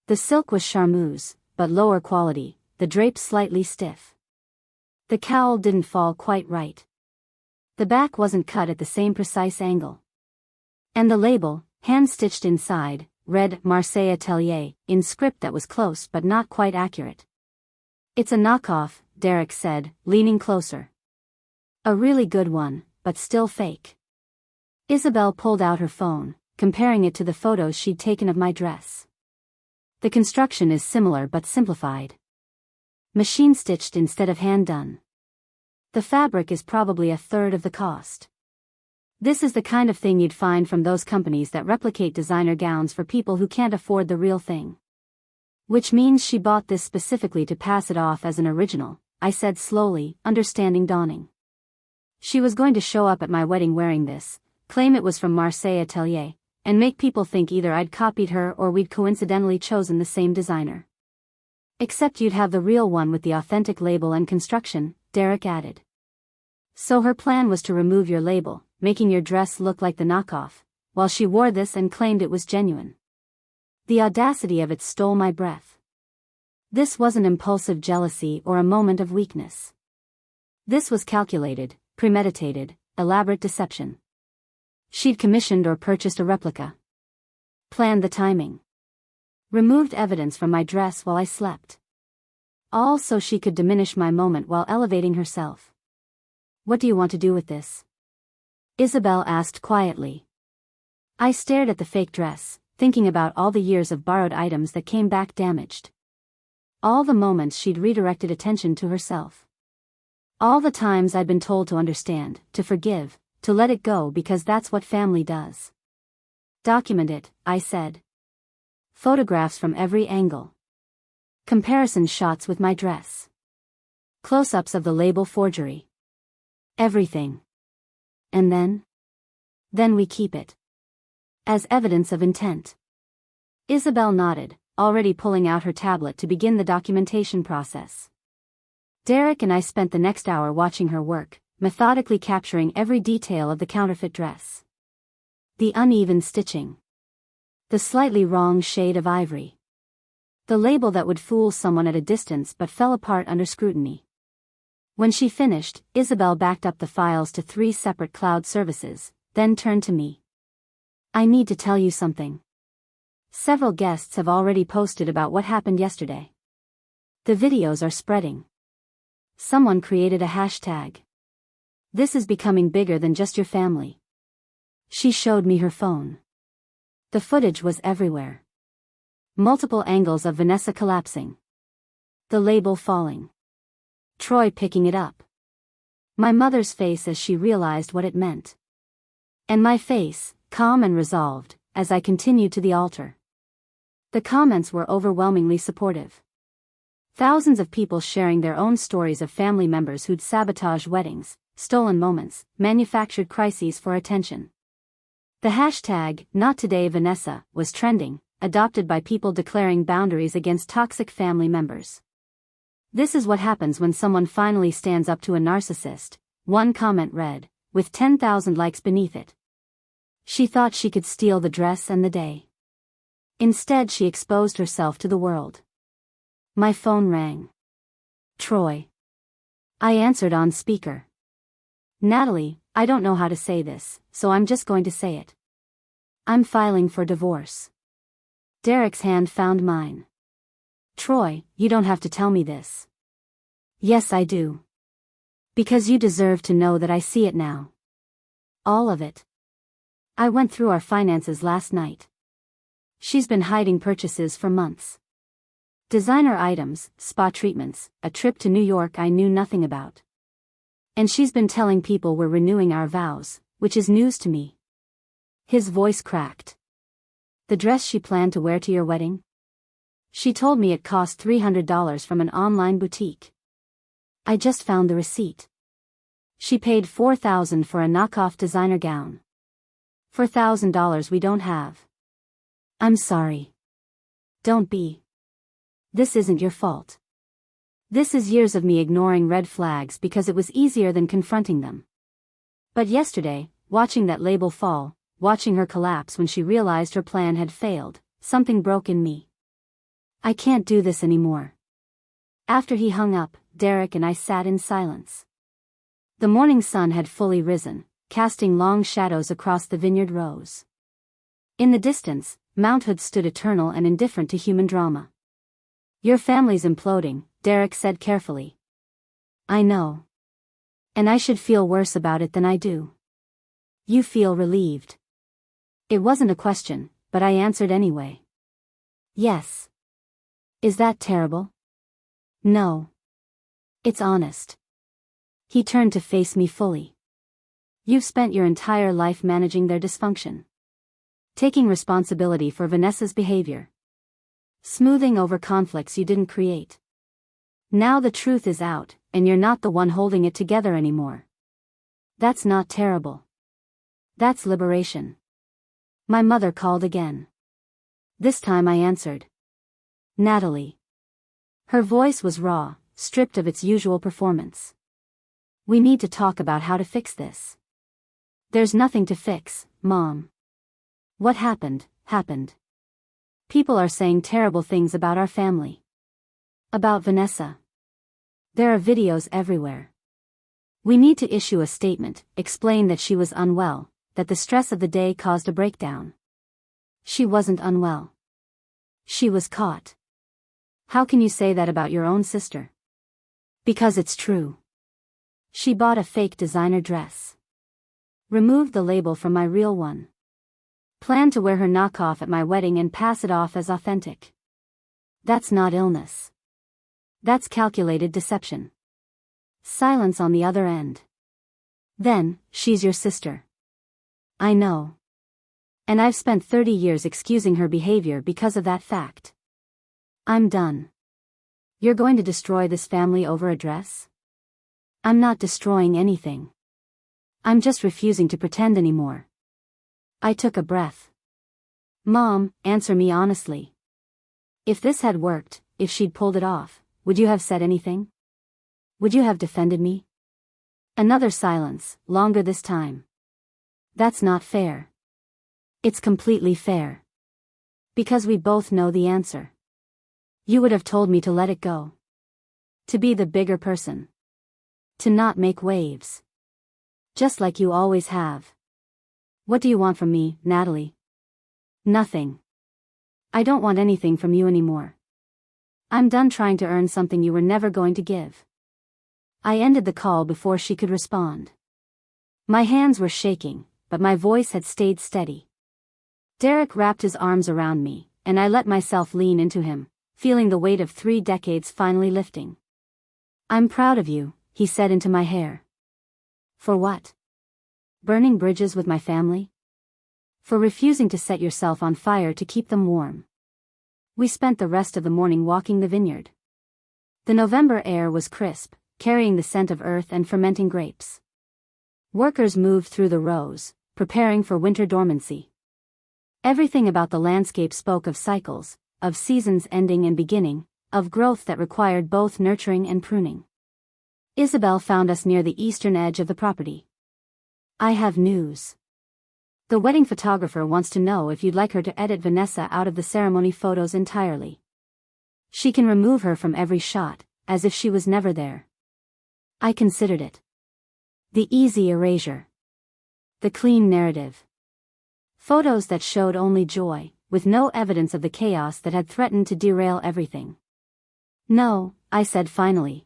Speaker 1: The silk was charmeuse, but lower quality, the drape slightly stiff. The cowl didn't fall quite right. The back wasn't cut at the same precise angle. And the label, hand-stitched inside, read Marseille Atelier, in script that was close but not quite accurate. "It's a knockoff," Derek said, leaning closer. "A really good one, but still fake." Isabel pulled out her phone, comparing it to the photos she'd taken of my dress. "The construction is similar but simplified. Machine-stitched instead of hand-done. The fabric is probably a third of the cost. This is the kind of thing you'd find from those companies that replicate designer gowns for people who can't afford the real thing." "Which means she bought this specifically to pass it off as an original," I said slowly, understanding dawning. "She was going to show up at my wedding wearing this, claim it was from Marseille Atelier, and make people think either I'd copied her or we'd coincidentally chosen the same designer. Except you'd have the real one with the authentic label and construction," Derek added. "So her plan was to remove your label, making your dress look like the knockoff, while she wore this and claimed it was genuine." The audacity of it stole my breath. This wasn't impulsive jealousy or a moment of weakness. This was calculated, premeditated, elaborate deception. She'd commissioned or purchased a replica. Planned the timing. Removed evidence from my dress while I slept. All so she could diminish my moment while elevating herself. "What do you want to do with this?" Isabel asked quietly. I stared at the fake dress, thinking about all the years of borrowed items that came back damaged. All the moments she'd redirected attention to herself. All the times I'd been told to understand, to forgive, to let it go because that's what family does. Document it, I said. Photographs from every angle. Comparison shots with my dress. Close-ups of the label forgery. Everything. And then? Then we keep it. As evidence of intent. Isabel nodded, already pulling out her tablet to begin the documentation process. Derek and I spent the next hour watching her work, methodically capturing every detail of the counterfeit dress. The uneven stitching. The slightly wrong shade of ivory. The label that would fool someone at a distance but fell apart under scrutiny. When she finished, Isabel backed up the files to 3 separate cloud services, then turned to me. I need to tell you something. Several guests have already posted about what happened yesterday. The videos are spreading. Someone created a hashtag. This is becoming bigger than just your family. She showed me her phone. The footage was everywhere. Multiple angles of Vanessa collapsing. The label falling. Troy picking it up. My mother's face as she realized what it meant. And my face, calm and resolved, as I continued to the altar. The comments were overwhelmingly supportive. Thousands of people sharing their own stories of family members who'd sabotaged weddings, stolen moments, manufactured crises for attention. The hashtag, Not Today Vanessa, was trending, adopted by people declaring boundaries against toxic family members. This is what happens when someone finally stands up to a narcissist, one comment read, with 10,000 likes beneath it. She thought she could steal the dress and the day. Instead she exposed herself to the world. My phone rang. Troy. I answered on speaker. Natalie, I don't know how to say this, so I'm just going to say it. I'm filing for divorce. Derek's hand found mine. Troy, you don't have to tell me this. Yes, I do. Because you deserve to know that I see it now. All of it. I went through our finances last night. She's been hiding purchases for months. Designer items, spa treatments, a trip to New York I knew nothing about. And she's been telling people we're renewing our vows, which is news to me. His voice cracked. The dress she planned to wear to your wedding? She told me it cost $300 from an online boutique. I just found the receipt. She paid $4,000 for a knockoff designer gown. $4,000 we don't have. I'm sorry. Don't be. This isn't your fault. This is years of me ignoring red flags because it was easier than confronting them. But yesterday, watching that label fall, watching her collapse when she realized her plan had failed, something broke in me. I can't do this anymore. After he hung up, Derek and I sat in silence. The morning sun had fully risen, casting long shadows across the vineyard rows. In the distance, Mount Hood stood eternal and indifferent to human drama. Your family's imploding, Derek said carefully. I know. And I should feel worse about it than I do. You feel relieved. It wasn't a question, but I answered anyway. Yes. Is that terrible? No. It's honest. He turned to face me fully. You've spent your entire life managing their dysfunction. Taking responsibility for Vanessa's behavior. Smoothing over conflicts you didn't create. Now the truth is out, and you're not the one holding it together anymore. That's not terrible. That's liberation. My mother called again. This time I answered. Natalie. Her voice was raw, stripped of its usual performance. We need to talk about how to fix this. There's nothing to fix, Mom. What happened, happened. People are saying terrible things about our family. About Vanessa. There are videos everywhere. We need to issue a statement, explain that she was unwell, that the stress of the day caused a breakdown. She wasn't unwell. She was caught. How can you say that about your own sister? Because it's true. She bought a fake designer dress. Removed the label from my real one. Plan to wear her knockoff at my wedding and pass it off as authentic. That's not illness. That's calculated deception. Silence on the other end. Then, she's your sister. I know. And I've spent 30 years excusing her behavior because of that fact. I'm done. You're going to destroy this family over a dress? I'm not destroying anything. I'm just refusing to pretend anymore. I took a breath. Mom, answer me honestly. If this had worked, if she'd pulled it off, would you have said anything? Would you have defended me? Another silence, longer this time. That's not fair. It's completely fair. Because we both know the answer. You would have told me to let it go. To be the bigger person. To not make waves. Just like you always have. What do you want from me, Natalie? Nothing. I don't want anything from you anymore. I'm done trying to earn something you were never going to give. I ended the call before she could respond. My hands were shaking, but my voice had stayed steady. Derek wrapped his arms around me, and I let myself lean into him, feeling the weight of 3 decades finally lifting. I'm proud of you, he said into my hair. For what? Burning bridges with my family? For refusing to set yourself on fire to keep them warm. We spent the rest of the morning walking the vineyard. The November air was crisp, carrying the scent of earth and fermenting grapes. Workers moved through the rows, preparing for winter dormancy. Everything about the landscape spoke of cycles, of seasons ending and beginning, of growth that required both nurturing and pruning. Isabel found us near the eastern edge of the property. I have news. The wedding photographer wants to know if you'd like her to edit Vanessa out of the ceremony photos entirely. She can remove her from every shot, as if she was never there. I considered it. The easy erasure. The clean narrative. Photos that showed only joy, with no evidence of the chaos that had threatened to derail everything. No, I said finally.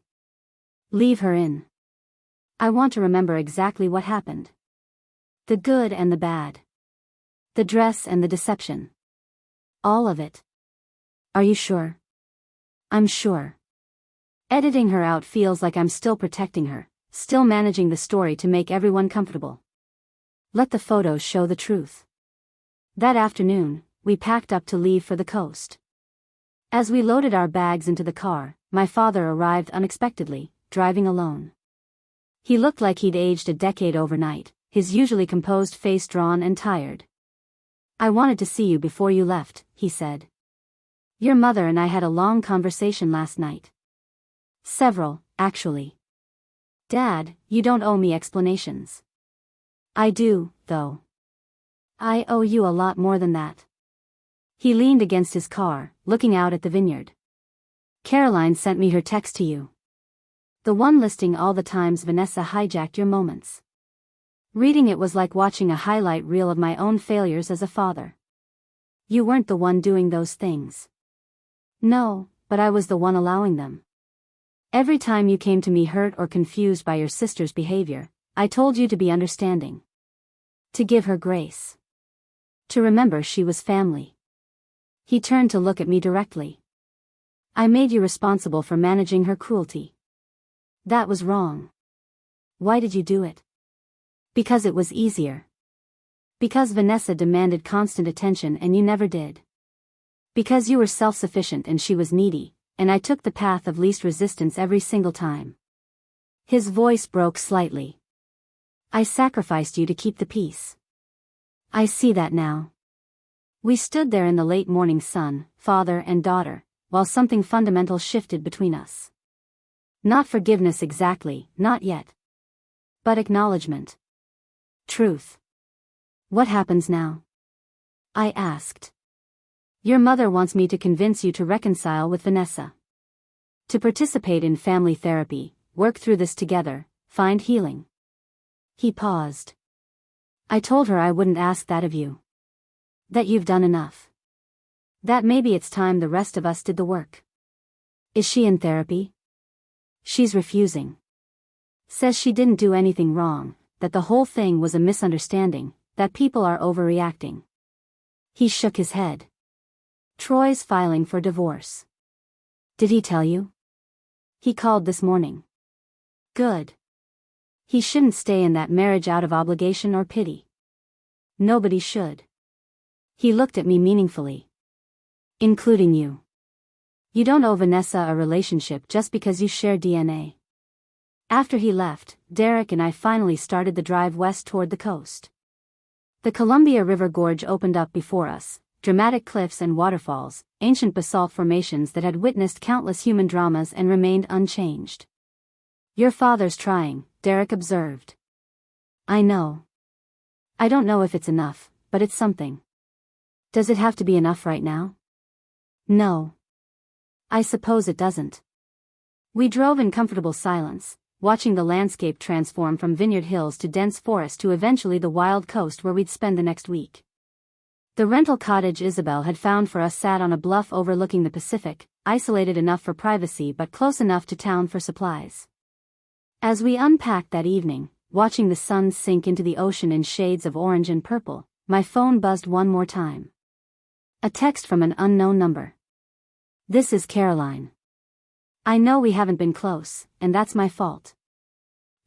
Speaker 1: Leave her in. I want to remember exactly what happened. The good and the bad. The dress and the deception. All of it. Are you sure? I'm sure. Editing her out feels like I'm still protecting her, still managing the story to make everyone comfortable. Let the photos show the truth. That afternoon, we packed up to leave for the coast. As we loaded our bags into the car, my father arrived unexpectedly, driving alone. He looked like he'd aged a decade overnight, his usually composed face drawn and tired. I wanted to see you before you left, he said. Your mother and I had a long conversation last night. Several, actually. Dad, you don't owe me explanations. I do, though. I owe you a lot more than that. He leaned against his car, looking out at the vineyard. Caroline sent me her text to you. The one listing all the times Vanessa hijacked your moments. Reading it was like watching a highlight reel of my own failures as a father. You weren't the one doing those things. No, but I was the one allowing them. Every time you came to me hurt or confused by your sister's behavior, I told you to be understanding. To give her grace. To remember she was family. He turned to look at me directly. I made you responsible for managing her cruelty. That was wrong. Why did you do it? Because it was easier. Because Vanessa demanded constant attention and you never did. Because you were self-sufficient and she was needy, and I took the path of least resistance every single time. His voice broke slightly. I sacrificed you to keep the peace. I see that now. We stood there in the late morning sun, father and daughter, while something fundamental shifted between us. Not forgiveness exactly, not yet. But acknowledgement. Truth. What happens now? I asked. Your mother wants me to convince you to reconcile with Vanessa. To participate in family therapy, work through this together, find healing. He paused. I told her I wouldn't ask that of you. That you've done enough. That maybe it's time the rest of us did the work. Is she in therapy? She's refusing. Says she didn't do anything wrong, that the whole thing was a misunderstanding, that people are overreacting. He shook his head. Troy's filing for divorce. Did he tell you? He called this morning. Good. He shouldn't stay in that marriage out of obligation or pity. Nobody should. He looked at me meaningfully. Including you. You don't owe Vanessa a relationship just because you share DNA. After he left, Derek and I finally started the drive west toward the coast. The Columbia River Gorge opened up before us, dramatic cliffs and waterfalls, ancient basalt formations that had witnessed countless human dramas and remained unchanged. Your father's trying, Derek observed. I know. I don't know if it's enough, but it's something. Does it have to be enough right now? No. I suppose it doesn't. We drove in comfortable silence, watching the landscape transform from vineyard hills to dense forest to eventually the wild coast where we'd spend the next week. The rental cottage Isabel had found for us sat on a bluff overlooking the Pacific, isolated enough for privacy but close enough to town for supplies. As we unpacked that evening, watching the sun sink into the ocean in shades of orange and purple, my phone buzzed one more time. A text from an unknown number. This is Caroline. I know we haven't been close, and that's my fault.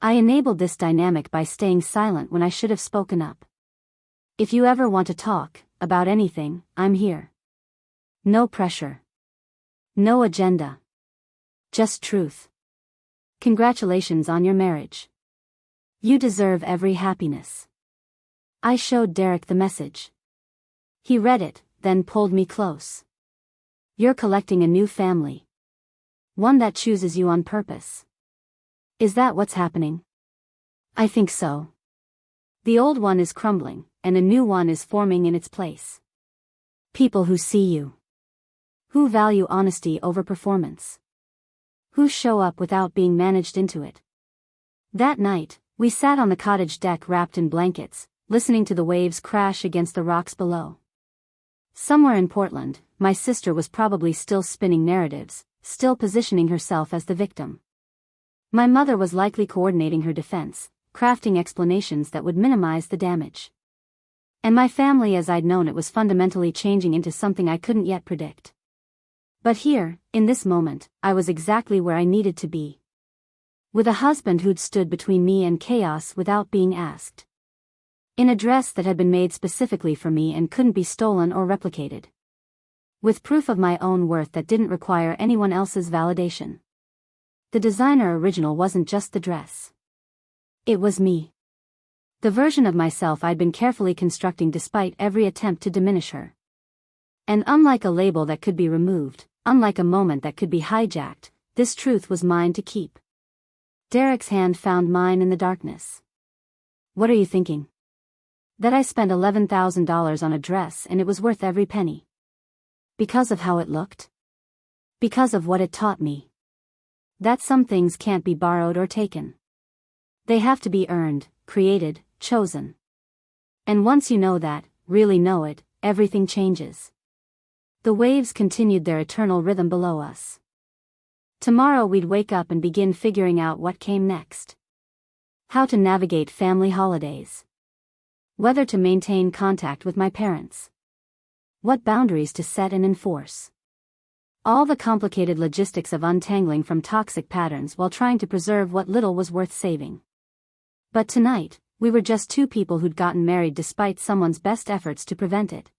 Speaker 1: I enabled this dynamic by staying silent when I should have spoken up. If you ever want to talk about anything, I'm here. No pressure. No agenda. Just truth. Congratulations on your marriage. You deserve every happiness. I showed Derek the message. He read it, then pulled me close. You're collecting a new family. One that chooses you on purpose. Is that what's happening? I think so. The old one is crumbling, and a new one is forming in its place. People who see you. Who value honesty over performance. Who show up without being managed into it. That night, we sat on the cottage deck wrapped in blankets, listening to the waves crash against the rocks below. Somewhere in Portland, my sister was probably still spinning narratives, still positioning herself as the victim. My mother was likely coordinating her defense, crafting explanations that would minimize the damage. And my family as I'd known it was fundamentally changing into something I couldn't yet predict. But here, in this moment, I was exactly where I needed to be. With a husband who'd stood between me and chaos without being asked. In a dress that had been made specifically for me and couldn't be stolen or replicated. With proof of my own worth that didn't require anyone else's validation. The designer original wasn't just the dress. It was me. The version of myself I'd been carefully constructing despite every attempt to diminish her. And unlike a label that could be removed, unlike a moment that could be hijacked, this truth was mine to keep. Derek's hand found mine in the darkness. What are you thinking? That I spent $11,000 on a dress and it was worth every penny. Because of how it looked? Because of what it taught me. That some things can't be borrowed or taken. They have to be earned, created, chosen. And once you know that, really know it, everything changes. The waves continued their eternal rhythm below us. Tomorrow we'd wake up and begin figuring out what came next. How to navigate family holidays. Whether to maintain contact with my parents. What boundaries to set and enforce. All the complicated logistics of untangling from toxic patterns while trying to preserve what little was worth saving. But tonight, we were just two people who'd gotten married despite someone's best efforts to prevent it.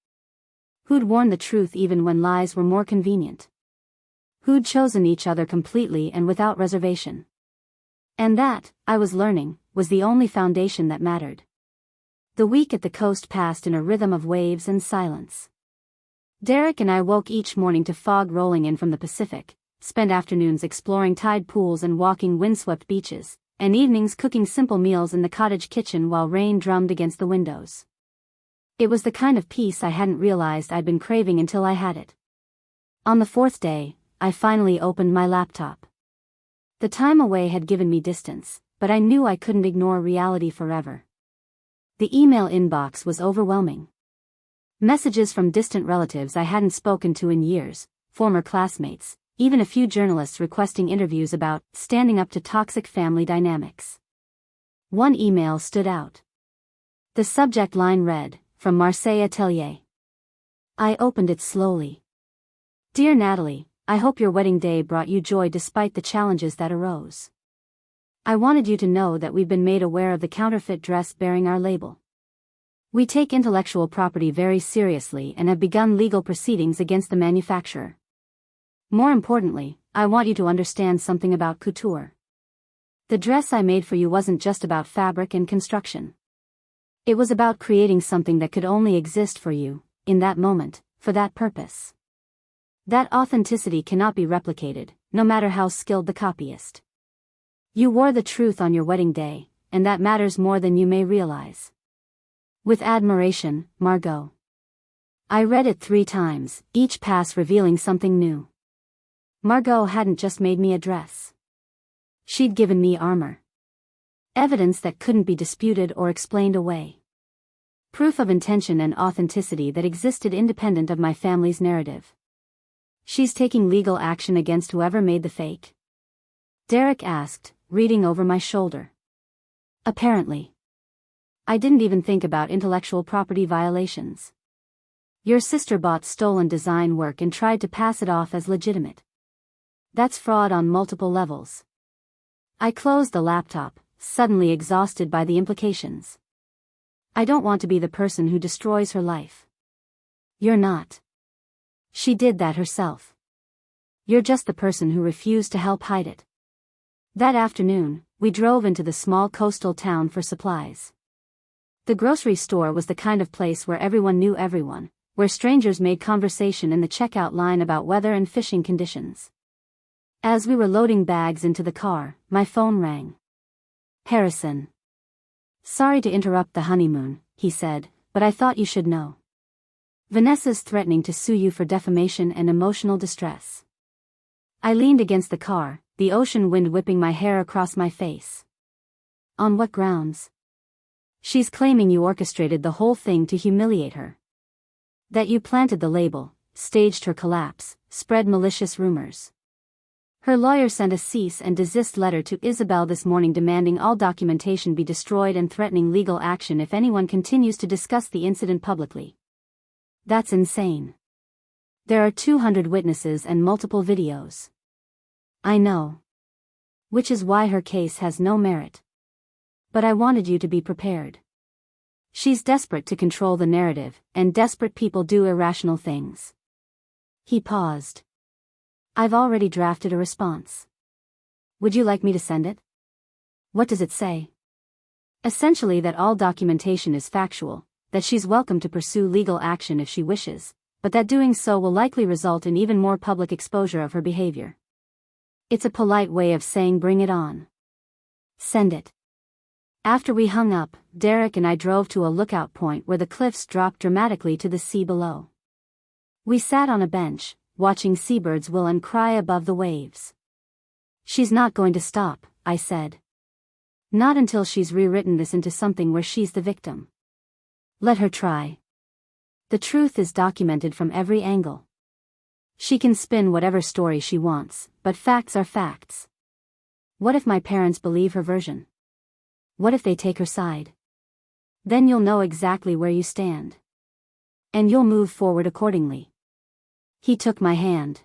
Speaker 1: Who'd worn the truth even when lies were more convenient. Who'd chosen each other completely and without reservation. And that, I was learning, was the only foundation that mattered. The week at the coast passed in a rhythm of waves and silence. Derek and I woke each morning to fog rolling in from the Pacific, spent afternoons exploring tide pools and walking windswept beaches, and evenings cooking simple meals in the cottage kitchen while rain drummed against the windows. It was the kind of peace I hadn't realized I'd been craving until I had it. On the fourth day, I finally opened my laptop. The time away had given me distance, but I knew I couldn't ignore reality forever. The email inbox was overwhelming. Messages from distant relatives I hadn't spoken to in years, former classmates, even a few journalists requesting interviews about standing up to toxic family dynamics. One email stood out. The subject line read, "From Marseille Atelier." I opened it slowly. Dear Natalie, I hope your wedding day brought you joy despite the challenges that arose. I wanted you to know that we've been made aware of the counterfeit dress bearing our label. We take intellectual property very seriously and have begun legal proceedings against the manufacturer. More importantly, I want you to understand something about couture. The dress I made for you wasn't just about fabric and construction. It was about creating something that could only exist for you, in that moment, for that purpose. That authenticity cannot be replicated, no matter how skilled the copyist. You wore the truth on your wedding day, and that matters more than you may realize. With admiration, Margaux. I read it 3 times, each pass revealing something new. Margaux hadn't just made me a dress. She'd given me armor. Evidence that couldn't be disputed or explained away. Proof of intention and authenticity that existed independent of my family's narrative. She's taking legal action against whoever made the fake? Derek asked, reading over my shoulder. Apparently. I didn't even think about intellectual property violations. Your sister bought stolen design work and tried to pass it off as legitimate. That's fraud on multiple levels. I closed the laptop, suddenly exhausted by the implications. I don't want to be the person who destroys her life. You're not. She did that herself. You're just the person who refused to help hide it. That afternoon, we drove into the small coastal town for supplies. The grocery store was the kind of place where everyone knew everyone, where strangers made conversation in the checkout line about weather and fishing conditions. As we were loading bags into the car, my phone rang. Harrison. Sorry to interrupt the honeymoon, he said, but I thought you should know. Vanessa's threatening to sue you for defamation and emotional distress. I leaned against the car, the ocean wind whipping my hair across my face. On what grounds? She's claiming you orchestrated the whole thing to humiliate her. That you planted the label, staged her collapse, spread malicious rumors. Her lawyer sent a cease and desist letter to Isabel this morning demanding all documentation be destroyed and threatening legal action if anyone continues to discuss the incident publicly. That's insane. There are 200 witnesses and multiple videos. I know. Which is why her case has no merit. But I wanted you to be prepared. She's desperate to control the narrative, and desperate people do irrational things. He paused. I've already drafted a response. Would you like me to send it? What does it say? Essentially that all documentation is factual, that she's welcome to pursue legal action if she wishes, but that doing so will likely result in even more public exposure of her behavior. It's a polite way of saying bring it on. Send it. After we hung up, Derek and I drove to a lookout point where the cliffs dropped dramatically to the sea below. We sat on a bench, watching seabirds wheel and cry above the waves. She's not going to stop, I said. Not until she's rewritten this into something where she's the victim. Let her try. The truth is documented from every angle. She can spin whatever story she wants, but facts are facts. What if my parents believe her version? What if they take her side? Then you'll know exactly where you stand. And you'll move forward accordingly. He took my hand.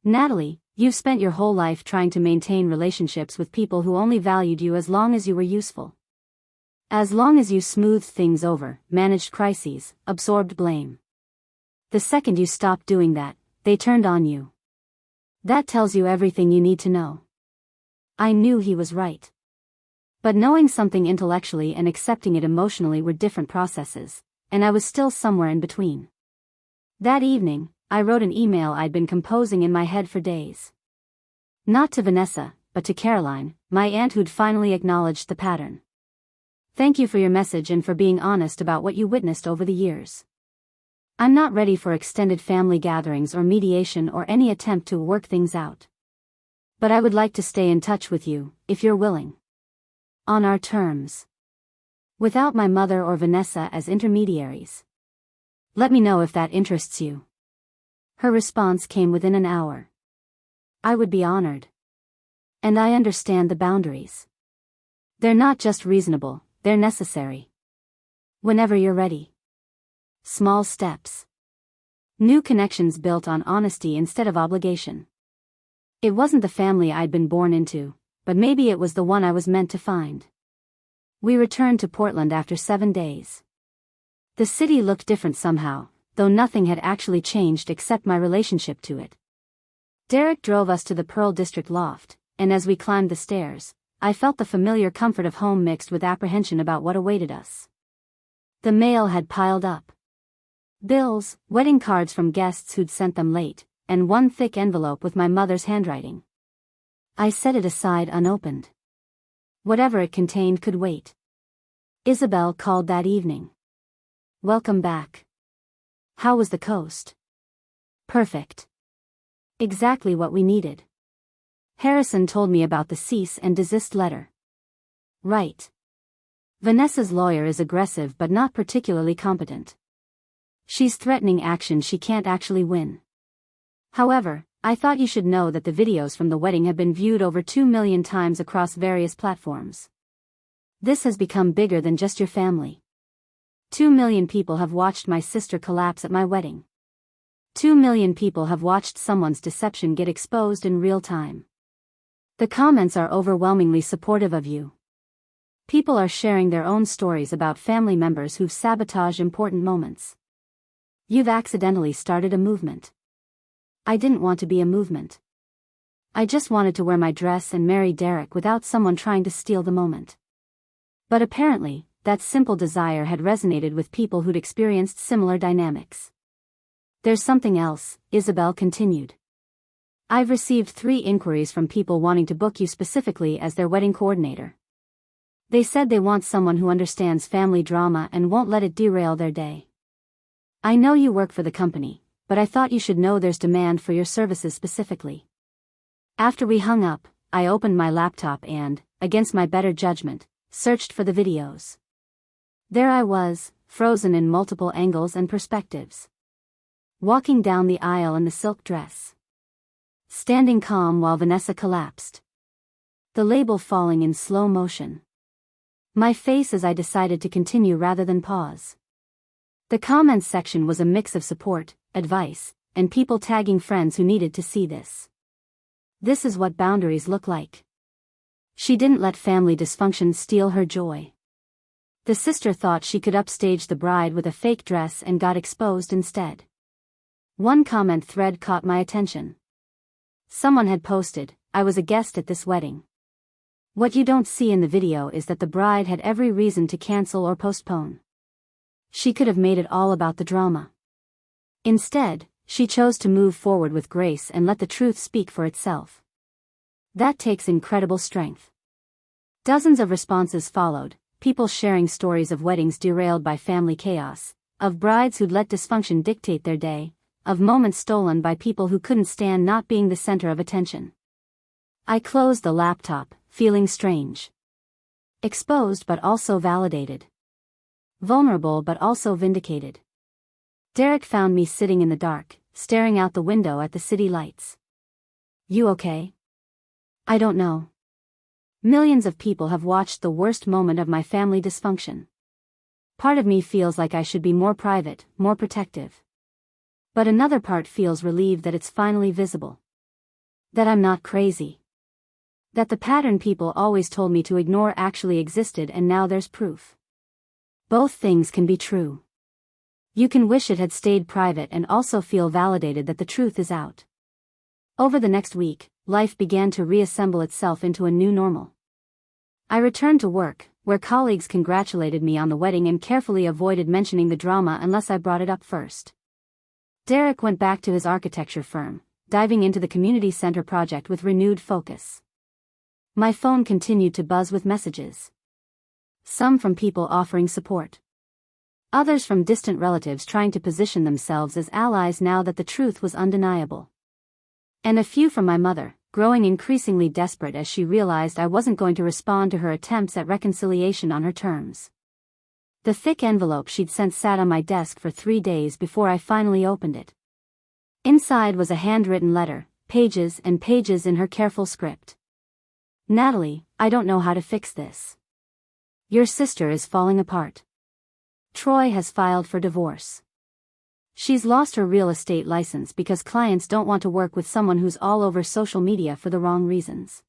Speaker 1: Natalie, you've spent your whole life trying to maintain relationships with people who only valued you as long as you were useful. As long as you smoothed things over, managed crises, absorbed blame. The second you stopped doing that, they turned on you. That tells you everything you need to know. I knew he was right. But knowing something intellectually and accepting it emotionally were different processes, and I was still somewhere in between. That evening, I wrote an email I'd been composing in my head for days. Not to Vanessa, but to Caroline, my aunt who'd finally acknowledged the pattern. Thank you for your message and for being honest about what you witnessed over the years. I'm not ready for extended family gatherings or mediation or any attempt to work things out. But I would like to stay in touch with you, if you're willing. On our terms. Without my mother or Vanessa as intermediaries. Let me know if that interests you. Her response came within an hour. I would be honored. And I understand the boundaries. They're not just reasonable, they're necessary. Whenever you're ready. Small steps. New connections built on honesty instead of obligation. It wasn't the family I'd been born into, but maybe it was the one I was meant to find. We returned to Portland after 7 days. The city looked different somehow, though nothing had actually changed except my relationship to it. Derek drove us to the Pearl District loft, and as we climbed the stairs, I felt the familiar comfort of home mixed with apprehension about what awaited us. The mail had piled up. Bills, wedding cards from guests who'd sent them late, and one thick envelope with my mother's handwriting. I set it aside unopened. Whatever it contained could wait. Isabel called that evening. "Welcome back. How was the coast?" "Perfect. Exactly what we needed." Harrison told me about the cease and desist letter. "Right. Vanessa's lawyer is aggressive but not particularly competent. She's threatening action she can't actually win. However, I thought you should know that the videos from the wedding have been viewed over 2 million times across various platforms. This has become bigger than just your family. 2 million people have watched my sister collapse at my wedding. 2 million people have watched someone's deception get exposed in real time. The comments are overwhelmingly supportive of you. People are sharing their own stories about family members who've sabotaged important moments. You've accidentally started a movement. I didn't want to be a movement. I just wanted to wear my dress and marry Derek without someone trying to steal the moment. But apparently, that simple desire had resonated with people who'd experienced similar dynamics. There's something else," Isabel continued. "I've received 3 inquiries from people wanting to book you specifically as their wedding coordinator. They said they want someone who understands family drama and won't let it derail their day. I know you work for the company, but I thought you should know there's demand for your services specifically." After we hung up, I opened my laptop and, against my better judgment, searched for the videos. There I was, frozen in multiple angles and perspectives. Walking down the aisle in the silk dress. Standing calm while Vanessa collapsed. The label falling in slow motion. My face as I decided to continue rather than pause. The comments section was a mix of support, advice, and people tagging friends who needed to see this. This is what boundaries look like. She didn't let family dysfunction steal her joy. The sister thought she could upstage the bride with a fake dress and got exposed instead. One comment thread caught my attention. Someone had posted, "I was a guest at this wedding. What you don't see in the video is that the bride had every reason to cancel or postpone. She could have made it all about the drama. Instead, she chose to move forward with grace and let the truth speak for itself. That takes incredible strength." Dozens of responses followed, people sharing stories of weddings derailed by family chaos, of brides who'd let dysfunction dictate their day, of moments stolen by people who couldn't stand not being the center of attention. I closed the laptop, feeling strange. Exposed but also validated. Vulnerable but also vindicated. Derek found me sitting in the dark, staring out the window at the city lights. "You okay?" "I don't know. Millions of people have watched the worst moment of my family dysfunction. Part of me feels like I should be more private, more protective. But another part feels relieved that it's finally visible. That I'm not crazy. That the pattern people always told me to ignore actually existed and now there's proof. Both things can be true. You can wish it had stayed private and also feel validated that the truth is out." Over the next week, life began to reassemble itself into a new normal. I returned to work, where colleagues congratulated me on the wedding and carefully avoided mentioning the drama unless I brought it up first. Derek went back to his architecture firm, diving into the community center project with renewed focus. My phone continued to buzz with messages. Some from people offering support. Others from distant relatives trying to position themselves as allies now that the truth was undeniable. And a few from my mother, growing increasingly desperate as she realized I wasn't going to respond to her attempts at reconciliation on her terms. The thick envelope she'd sent sat on my desk for 3 days before I finally opened it. Inside was a handwritten letter, pages and pages in her careful script. "Natalie, I don't know how to fix this. Your sister is falling apart. Troy has filed for divorce. She's lost her real estate license because clients don't want to work with someone who's all over social media for the wrong reasons.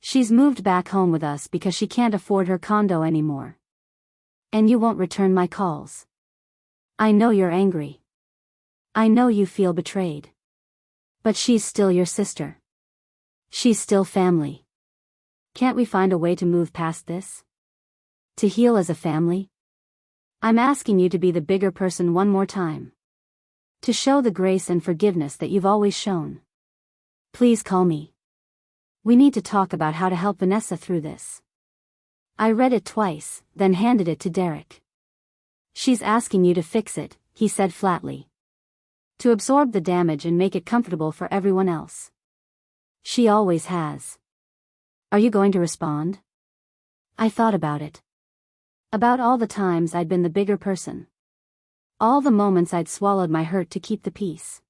Speaker 1: She's moved back home with us because she can't afford her condo anymore. And you won't return my calls. I know you're angry. I know you feel betrayed. But she's still your sister. She's still family. Can't we find a way to move past this? To heal as a family? I'm asking you to be the bigger person one more time. To show the grace and forgiveness that you've always shown. Please call me. We need to talk about how to help Vanessa through this. I read it twice, then handed it to Derek. She's asking you to fix it, he said flatly. To absorb the damage and make it comfortable for everyone else. She always has. Are you going to respond? I thought about it. About all the times I'd been the bigger person. All the moments I'd swallowed my hurt to keep the peace.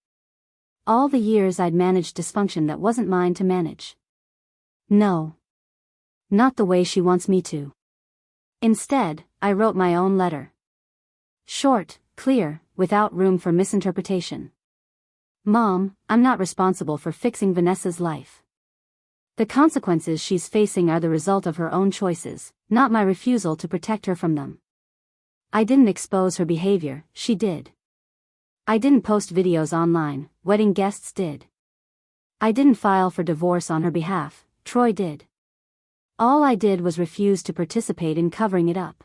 Speaker 1: All the years I'd managed dysfunction that wasn't mine to manage. No. Not the way she wants me to. Instead, I wrote my own letter. Short, clear, without room for misinterpretation. Mom, I'm not responsible for fixing Vanessa's life. The consequences she's facing are the result of her own choices, not my refusal to protect her from them. I didn't expose her behavior, she did. I didn't post videos online, wedding guests did. I didn't file for divorce on her behalf, Troy did. All I did was refuse to participate in covering it up.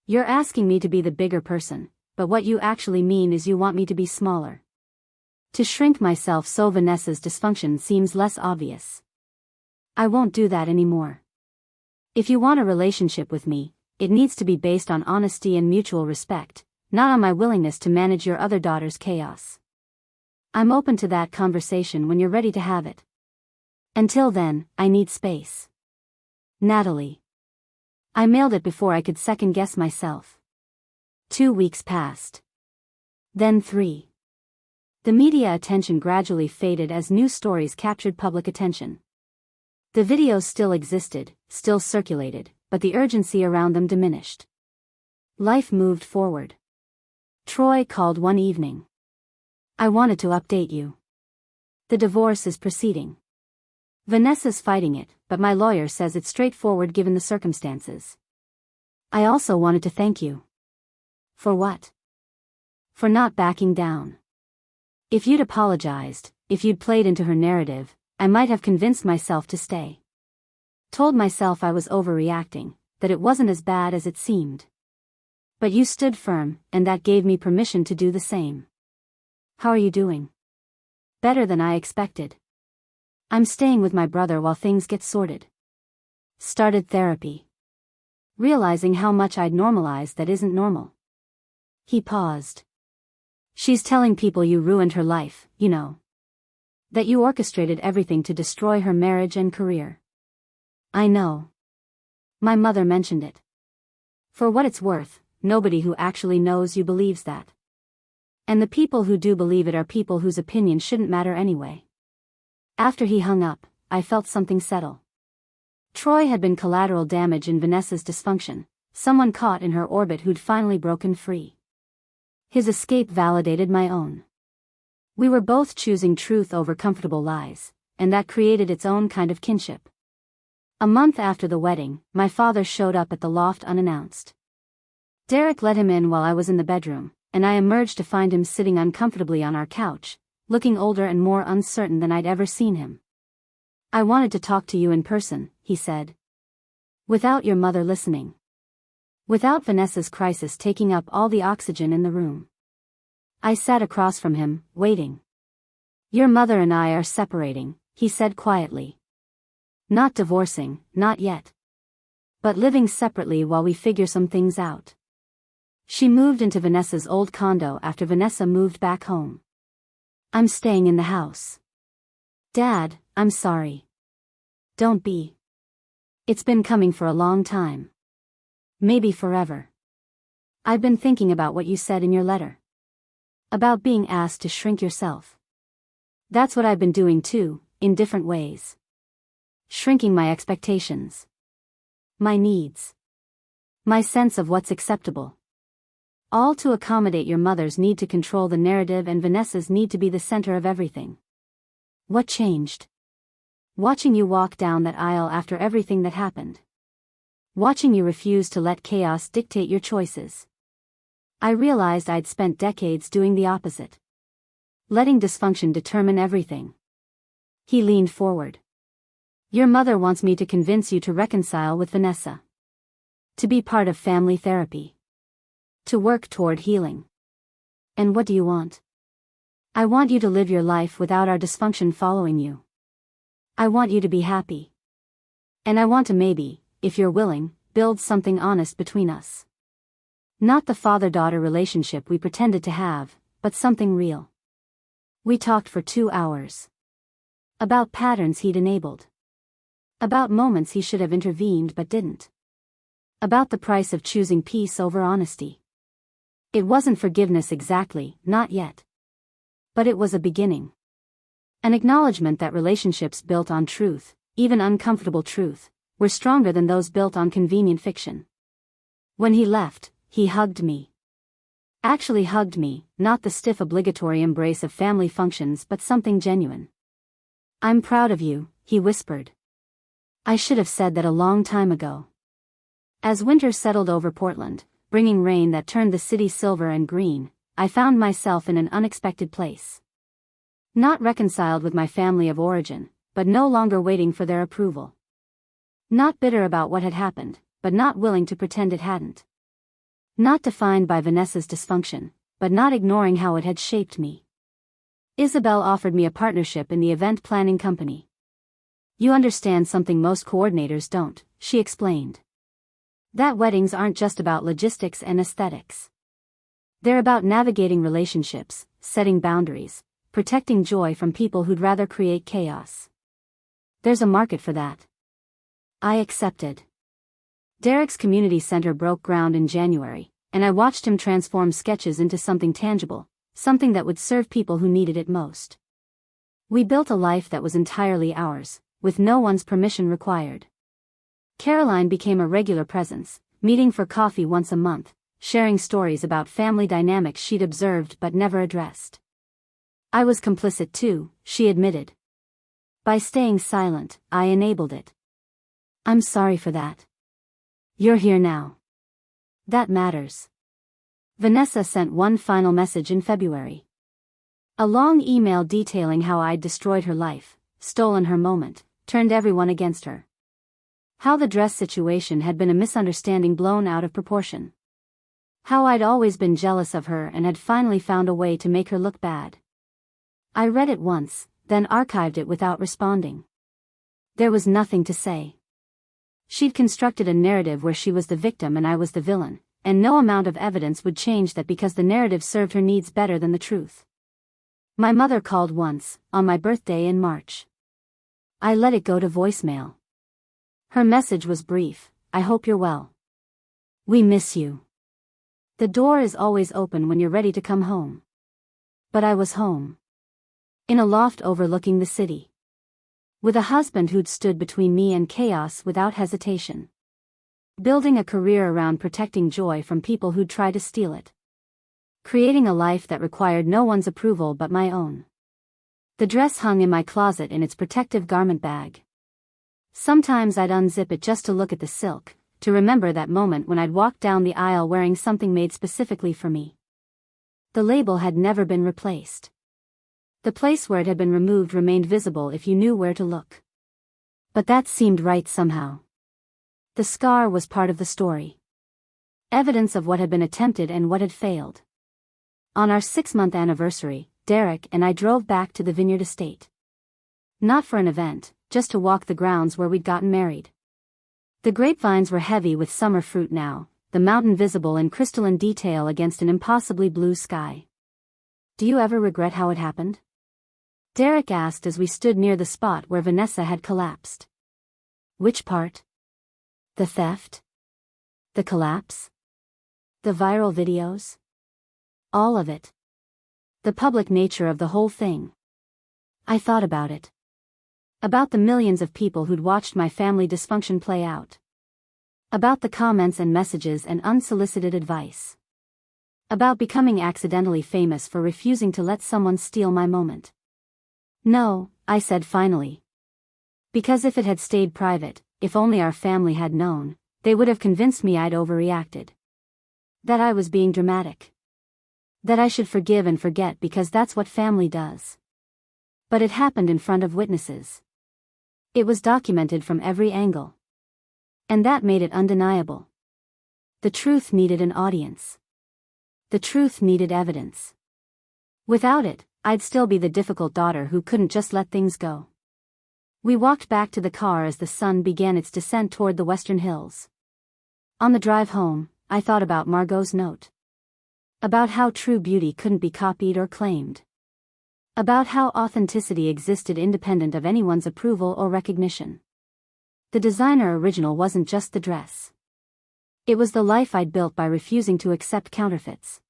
Speaker 1: You're asking me to be the bigger person, but what you actually mean is you want me to be smaller. To shrink myself so Vanessa's dysfunction seems less obvious. I won't do that anymore. If you want a relationship with me, it needs to be based on honesty and mutual respect, not on my willingness to manage your other daughter's chaos. I'm open to that conversation when you're ready to have it. Until then, I need space. Natalie. I mailed it before I could second-guess myself. 2 weeks passed. Then 3. The media attention gradually faded as news stories captured public attention. The videos still existed, still circulated, but the urgency around them diminished. Life moved forward. Troy called one evening. I wanted to update you. The divorce is proceeding. Vanessa's fighting it, but my lawyer says it's straightforward given the circumstances. I also wanted to thank you. For what? For not backing down. If you'd apologized, if you'd played into her narrative, I might have convinced myself to stay. Told myself I was overreacting, that it wasn't as bad as it seemed. But you stood firm, and that gave me permission to do the same. How are you doing? Better than I expected. I'm staying with my brother while things get sorted. Started therapy. Realizing how much I'd normalized that isn't normal. He paused. She's telling people you ruined her life, you know. That you orchestrated everything to destroy her marriage and career. I know. My mother mentioned it. For what it's worth, nobody who actually knows you believes that. And the people who do believe it are people whose opinion shouldn't matter anyway. After he hung up, I felt something settle. Troy had been collateral damage in Vanessa's dysfunction, someone caught in her orbit who'd finally broken free. His escape validated my own. We were both choosing truth over comfortable lies, and that created its own kind of kinship. A month after the wedding, my father showed up at the loft unannounced. Derek let him in while I was in the bedroom, and I emerged to find him sitting uncomfortably on our couch, looking older and more uncertain than I'd ever seen him. I wanted to talk to you in person, he said. Without your mother listening. Without Vanessa's crisis taking up all the oxygen in the room. I sat across from him, waiting. Your mother and I are separating, he said quietly. Not divorcing, not yet. But living separately while we figure some things out. She moved into Vanessa's old condo after Vanessa moved back home. I'm staying in the house. Dad, I'm sorry. Don't be. It's been coming for a long time. Maybe forever. I've been thinking about what you said in your letter. About being asked to shrink yourself. That's what I've been doing too, in different ways. Shrinking my expectations. My needs. My sense of what's acceptable. All to accommodate your mother's need to control the narrative and Vanessa's need to be the center of everything. What changed? Watching you walk down that aisle after everything that happened. Watching you refuse to let chaos dictate your choices. I realized I'd spent decades doing the opposite. Letting dysfunction determine everything. He leaned forward. Your mother wants me to convince you to reconcile with Vanessa. To be part of family therapy. To work toward healing. And what do you want? I want you to live your life without our dysfunction following you. I want you to be happy. And I want to maybe, if you're willing, build something honest between us. Not the father-daughter relationship we pretended to have, but something real. We talked for 2 hours. About patterns he'd enabled. About moments he should have intervened but didn't. About the price of choosing peace over honesty. It wasn't forgiveness exactly, not yet. But it was a beginning. An acknowledgement that relationships built on truth, even uncomfortable truth, were stronger than those built on convenient fiction. When he left, he hugged me. Actually hugged me, not the stiff obligatory embrace of family functions but something genuine. I'm proud of you, he whispered. I should have said that a long time ago. As winter settled over Portland, bringing rain that turned the city silver and green, I found myself in an unexpected place. Not reconciled with my family of origin, but no longer waiting for their approval. Not bitter about what had happened, but not willing to pretend it hadn't. Not defined by Vanessa's dysfunction, but not ignoring how it had shaped me. Isabel offered me a partnership in the event planning company. You understand something most coordinators don't, she explained. That weddings aren't just about logistics and aesthetics. They're about navigating relationships, setting boundaries, protecting joy from people who'd rather create chaos. There's a market for that. I accepted. Derek's community center broke ground in January, and I watched him transform sketches into something tangible, something that would serve people who needed it most. We built a life that was entirely ours, with no one's permission required. Caroline became a regular presence, meeting for coffee once a month, sharing stories about family dynamics she'd observed but never addressed. I was complicit too, she admitted. By staying silent, I enabled it. I'm sorry for that. You're here now. That matters. Vanessa sent one final message in February. A long email detailing how I'd destroyed her life, stolen her moment, turned everyone against her. How the dress situation had been a misunderstanding blown out of proportion. How I'd always been jealous of her and had finally found a way to make her look bad. I read it once, then archived it without responding. There was nothing to say. She'd constructed a narrative where she was the victim and I was the villain, and no amount of evidence would change that because the narrative served her needs better than the truth. My mother called once, on my birthday in March. I let it go to voicemail. Her message was brief, I hope you're well. We miss you. The door is always open when you're ready to come home. But I was home. In a loft overlooking the city. With a husband who'd stood between me and chaos without hesitation. Building a career around protecting joy from people who'd try to steal it. Creating a life that required no one's approval but my own. The dress hung in my closet in its protective garment bag. Sometimes I'd unzip it just to look at the silk, to remember that moment when I'd walked down the aisle wearing something made specifically for me. The label had never been replaced. The place where it had been removed remained visible if you knew where to look. But that seemed right somehow. The scar was part of the story. Evidence of what had been attempted and what had failed. On our 6-month anniversary, Derek and I drove back to the Vineyard Estate. Not for an event, just to walk the grounds where we'd gotten married. The grapevines were heavy with summer fruit now, the mountain visible in crystalline detail against an impossibly blue sky. Do you ever regret how it happened? Derek asked as we stood near the spot where Vanessa had collapsed. Which part? The theft? The collapse? The viral videos? All of it. The public nature of the whole thing. I thought about it. About the millions of people who'd watched my family dysfunction play out. About the comments and messages and unsolicited advice. About becoming accidentally famous for refusing to let someone steal my moment. No, I said finally. Because if it had stayed private, if only our family had known, they would have convinced me I'd overreacted. That I was being dramatic. That I should forgive and forget because that's what family does. But it happened in front of witnesses. It was documented from every angle. And that made it undeniable. The truth needed an audience. The truth needed evidence. Without it, I'd still be the difficult daughter who couldn't just let things go. We walked back to the car as the sun began its descent toward the western hills. On the drive home, I thought about Margaux's note. About how true beauty couldn't be copied or claimed. About how authenticity existed independent of anyone's approval or recognition. The designer original wasn't just the dress. It was the life I'd built by refusing to accept counterfeits.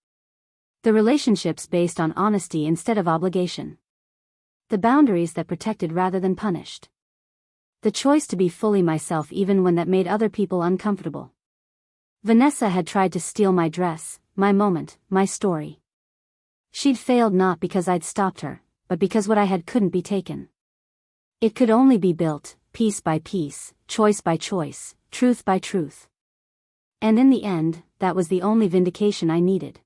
Speaker 1: The relationships based on honesty instead of obligation. The boundaries that protected rather than punished. The choice to be fully myself even when that made other people uncomfortable. Vanessa had tried to steal my dress, my moment, my story. She'd failed not because I'd stopped her, but because what I had couldn't be taken. It could only be built, piece by piece, choice by choice, truth by truth. And in the end, that was the only vindication I needed.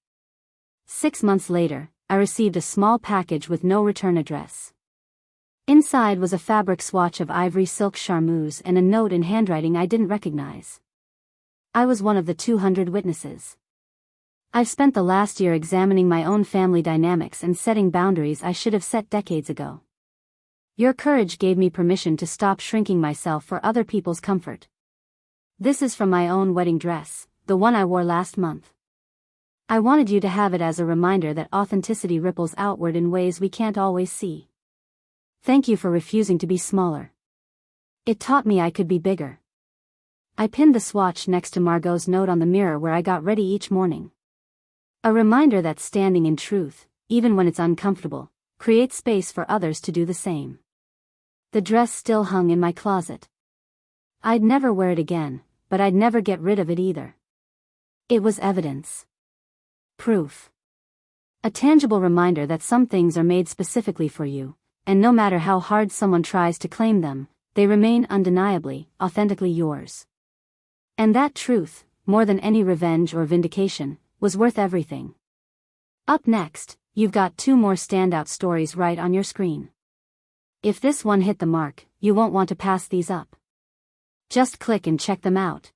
Speaker 1: 6 months later, I received a small package with no return address. Inside was a fabric swatch of ivory silk charmeuse and a note in handwriting I didn't recognize. I was one of the 200 witnesses. I've spent the last year examining my own family dynamics and setting boundaries I should have set decades ago. Your courage gave me permission to stop shrinking myself for other people's comfort. This is from my own wedding dress, the one I wore last month. I wanted you to have it as a reminder that authenticity ripples outward in ways we can't always see. Thank you for refusing to be smaller. It taught me I could be bigger. I pinned the swatch next to Margaux's note on the mirror where I got ready each morning. A reminder that standing in truth, even when it's uncomfortable, creates space for others to do the same. The dress still hung in my closet. I'd never wear it again, but I'd never get rid of it either. It was evidence. Proof. A tangible reminder that some things are made specifically for you, and no matter how hard someone tries to claim them, they remain undeniably, authentically yours. And that truth, more than any revenge or vindication, was worth everything. Up next, you've got 2 more standout stories right on your screen. If this one hit the mark, you won't want to pass these up. Just click and check them out.